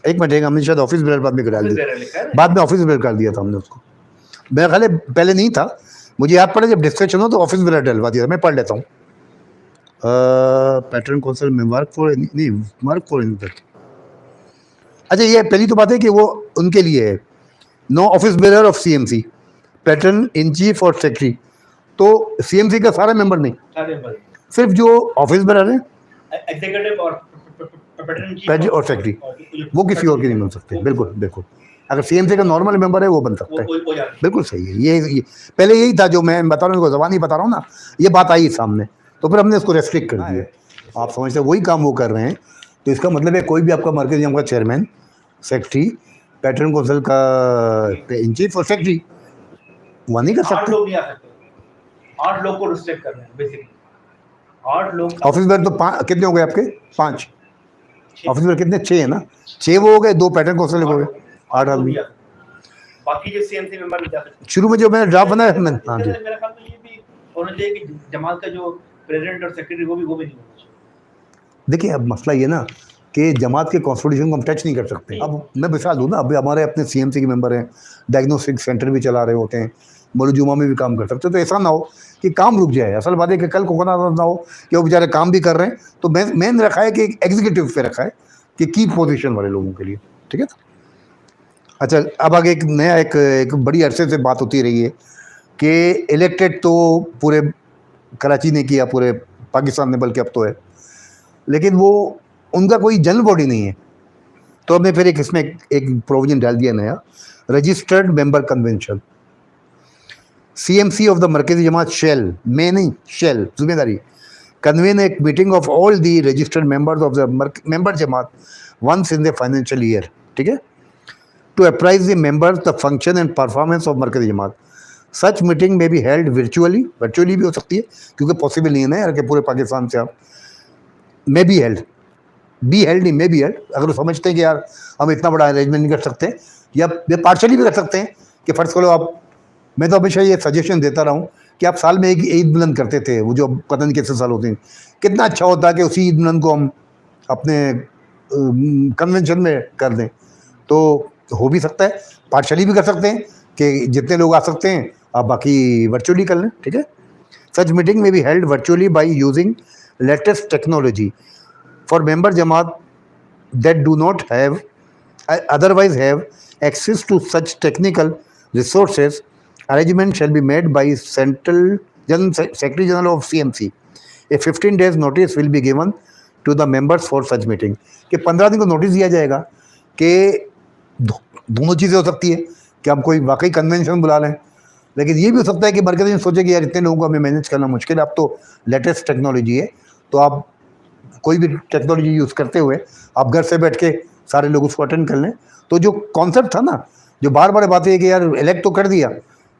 एक मिनट, हमने शायद ऑफिस बेरर बाद में करा ऑफिस दिया, बेरर लिखा है ना? बाद में ऑफिस बेरर कर दिया था हमने उसको। मेरा ख्याल है पहले नहीं था, मुझे याद पड़ा जब डिस्कशन हो तो ऑफिस बेरर डलवा दिया था। मैं पढ़ लेता हूँ। पैटर्न काउंसिल में वर्क फॉर अच्छा, ये पहली तो बात है कि वो उनके लिए है। No office bearer of CMC, patron in chief और सेक्रेटरी। तो सीएमसी का सारा मेंबर नहीं, सारे मेंबर, सिर्फ जो ऑफिस बेरर है एग्जीक्यूटिव और पैटर्न पैटर्न और सेक्रेटरी, वो किसी और के नहीं बन सकते। बिल्कुल बिल्कुल, अगर सीएमसी का नॉर्मल मेंबर है वो बन सकता है। बिल्कुल सही है। ये पहले यही था जो मैं बता रहा हूँ, जबानी बता रहा हूँ ना, ये बात आई सामने तो फिर हमने इसको रेस्ट्रिक्ट कर दिया। आप समझते वही काम वो कर रहे हैं, तो इसका मतलब है कोई भी आपका मरकज़ी जमा का चेयरमैन, सेक्रेटरी, पैटर्न काउंसिल का इन चीफ और सेक्रेटरी वहाँ नहीं कर 8 सकते। लोग नहीं आ सकते, 8 लोग को रिस्ट्रिक्ट कर रहे हैं बेसिकली। 8 लोग ऑफिस बेरर तो कितने हो गए आपके? 5 ऑफिस बेरर कितने? 6 है ना, 6 वो हो गए, 2 पैटर्न काउंसिल हो गए, 8 आदमी। बाकी जो सीएमसी मेंबर नहीं जा सकते। शुरू में जो मैंने ड्राफ्ट बनाया हाँ जी, मेरा ख्याल में ये भी होना चाहिए कि जमात का जो प्रेसिडेंट और सेक्रेटरी वो भी नहीं होना चाहिए। देखिए अब मसला ये ना कि जमात के कॉन्स्टिट्यूशन को हम टच नहीं कर सकते। अब मैं मिसाल दूँ ना, अभी हमारे अपने सीएमसी के मेंबर हैं, डायग्नोस्टिक सेंटर भी चला रहे होते हैं, मौलूजुमा में भी काम कर सकते हैं। तो ऐसा ना हो कि काम रुक जाए। असल बात है कि कल को ना हो कि वो बेचारे काम भी कर रहे हैं, तो मेन रखा है कि एग्जीक्यूटिव पे रखा है कि की पोजीशन वाले लोगों के लिए, ठीक है। अच्छा, अब आगे एक नया एक बड़ी अरसे से बात होती रही है कि इलेक्टेड तो पूरे कराची ने किया, पूरे पाकिस्तान ने बल्कि अब तो है, लेकिन वो उनका कोई जनरल बॉडी नहीं है। तो हमने फिर इसमें एक प्रोविजन डाल दिया नया, registered member convention. CMC of the मरकजी जमात शेल, में नहीं, शेल जिम्मेदारी, convene a meeting of all the registered members of the member Jamaat once in the financial year, ठीक है, to apprise the members the function and performance of मरकजी जमात। Such meeting may be held virtually भी हो सकती है क्योंकि possible नहीं है ना यार कि पूरे पाकिस्तान से आप, may be held नहीं, may be held। अगर वो समझते हैं कि यार हम इतना बड़ा अरेंजमेंट नहीं कर सकते, या पार्शली भी कर सकते हैं कि फ़र्ज़ करो आप, मैं तो हमेशा ये सजेशन देता रहा हूँ कि आप साल में एक ईद बुलंद करते थे, वो जो पता नहीं कितने साल होते हैं, कितना अच्छा होता है कि उसी ईद बुलंद को हम अपने कन्वेंशन में कर दें। तो हो भी सकता है, पार्शली भी कर सकते हैं कि जितने लोग आ सकते हैं आप बाकी वर्चुअली कर लें, ठीक है। सच मीटिंग में be held virtually by using latest technology for member Jamaat that do not have otherwise have access to such technical resources. Arrangement shall be made by Secretary General of CMC. A 15 days notice will be given to the members for such meeting. कि 15 दिन को notice दिया जाएगा कि दोनों चीज़ें हो सकती है कि हम कोई वाकई कन्वेंशन बुला लें, लेकिन ये भी हो सकता है कि मरकज़ ने सोचे कि यार इतने लोगों को हमें मैनेज करना मुश्किल है, अब तो लेटेस्ट टेक्नोलॉजी है, तो आप कोई भी टेक्नोलॉजी यूज़ करते हुए आप घर से बैठ के सारे लोग उसको अटेंड कर लें। तो जो कॉन्सेप्ट था ना, जो बार बार बात है कि यार इलेक्ट तो कर दिया,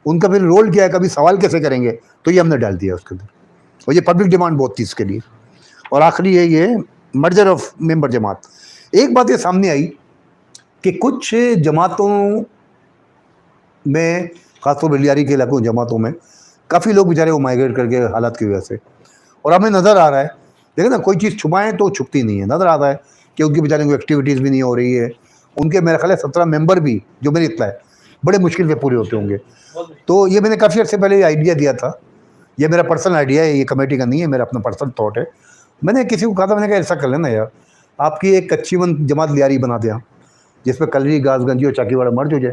उनका फिर रोल क्या है, कभी सवाल कैसे करेंगे, तो ये हमने डाल दिया उसके अंदर, और ये पब्लिक डिमांड बहुत थी इसके लिए। और आखिरी है ये मर्जर ऑफ मेंबर जमात। एक बात ये सामने आई कि कुछ जमातों में, खासतौर पर लियारी के इलाकों जमातों में काफ़ी लोग बेचारे वो माइग्रेट करके हालात की वजह से, और हमें नज़र आ रहा है, देखिए ना, कोई चीज़ छुपाएं तो छुपती नहीं है, नज़र आ रहा है कि उनकी बेचारे को एक्टिविटीज़ भी नहीं हो रही है। उनके मेरे ख्याल 17 मेंबर भी, जो मेरी इत्तला है, बड़े मुश्किल से पूरे होते होंगे। तो ये मैंने काफ़ी अर्से पहले आइडिया दिया था, ये मेरा पर्सनल आइडिया है, ये कमेटी का नहीं है, मेरा अपना पर्सनल थॉट है। मैंने किसी को कहा था, मैंने कहा ऐसा कर लेना यार, आपकी एक कच्ची जमात लियारी बना दें जिसमें कलरी, गाजगंजी और चाकीवाड़ा मर्ज हो जाए,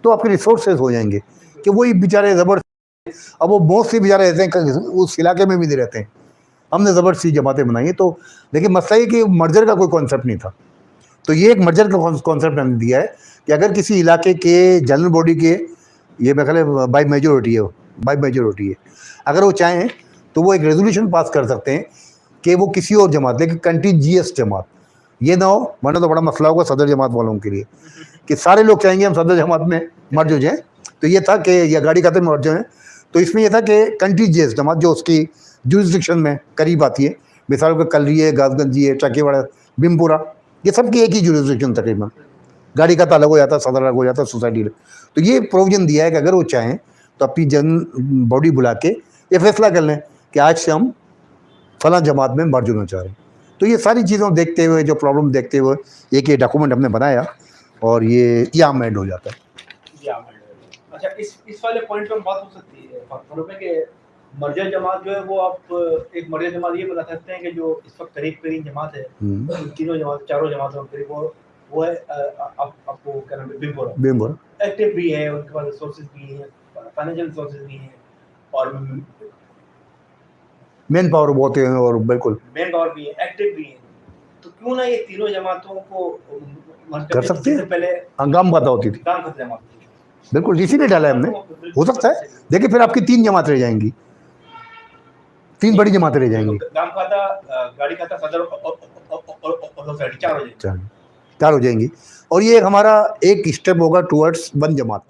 तो आपके रिसोर्सेज हो जाएंगे कि वही बेचारे ज़बरदस्त, अब वो बहुत सी बेचारे रहते हैं उस इलाके में भी नहीं रहते हैं, हमने ज़बरदस्ती जमातें बनाई। तो लेकिन मसला ये कि मर्जर का कोई कॉन्सेप्ट नहीं था, तो ये एक मर्जर का कॉन्सेप्ट हमने दिया है कि अगर किसी इलाके के जनरल बॉडी के, ये मैं ख्याल है बाई मेजोरिटी है, अगर वो चाहें तो वो एक रेजोल्यूशन पास कर सकते हैं कि वो किसी और जमात, लेकिन कंटीजियस जमात ये ना हो, वरना तो बड़ा मसला होगा सदर जमात वालों के लिए कि सारे लोग चाहेंगे हम सदर जमात में मर्ज हो जाएँ। तो ये था कि या गाड़ी खाते में मर्ज हो जाएँ, तो इसमें यह था कि कंटीजियस जमात जो उसकी जुरिस्डिक्शन में करीब आती है, मिसाल का कलरी है, गाजगंजी है, चाकीवाड़ा, बिमपुरा, ये सबकी एक ही जुरिस्डिक्शन तकरीबन, गाड़ी का अलग हो जाता, सदर अलग हो जाता, सोसाइटी अलग। तो ये प्रोविजन दिया है कि अगर वो चाहें तो अपनी जन बॉडी बुला के ये फैसला कर लें कि आज से हम फला जमात में मर्ज होना चाह रहे हैं। तो ये सारी चीज़ों देखते हुए, जो प्रॉब्लम देखते हुए एक ये डॉक्यूमेंट हमने बनाया और ये यहाँ एंड हो जाता है। अच्छा, इस वाले पॉइंट पे बात हो सकती है फॉर पे कि मर्जर जमात जो है वो आप एक मर्जर जमात ये बता सकते हैं कि जो इस वक्त करीब करीब जमात है, तीनों जमात, चारों जमातों में करीब वो है आपको क्या नाम है, बिम्बोरा एक्टिव भी है, उनके पास रिसोर्सेज भी हैं, फाइनेंशियल रिसोर्सेज भी हैं और मेन पावर बहुत है और बिल्कुल मेन पावर भी है, एक्टिव भी है। तो क्यों ना ये तीनों जमातों को कर सकते हैं, पहले हंगाम बात होती थी, काम खत्म जमात बिल्कुल इसीलिए डाला है हमने। हो सकता है, देखिए फिर आपकी 3 जमात रह जाएंगी, 3 बड़ी जमातें रह जाएंगी, गांव खाता, गाड़ी खाता, सदर और सोसाइटी 4 हो जाएंगी, 4 हो जाएंगी। और ये हमारा एक स्टेप होगा टुवर्ड्स 1 जमात।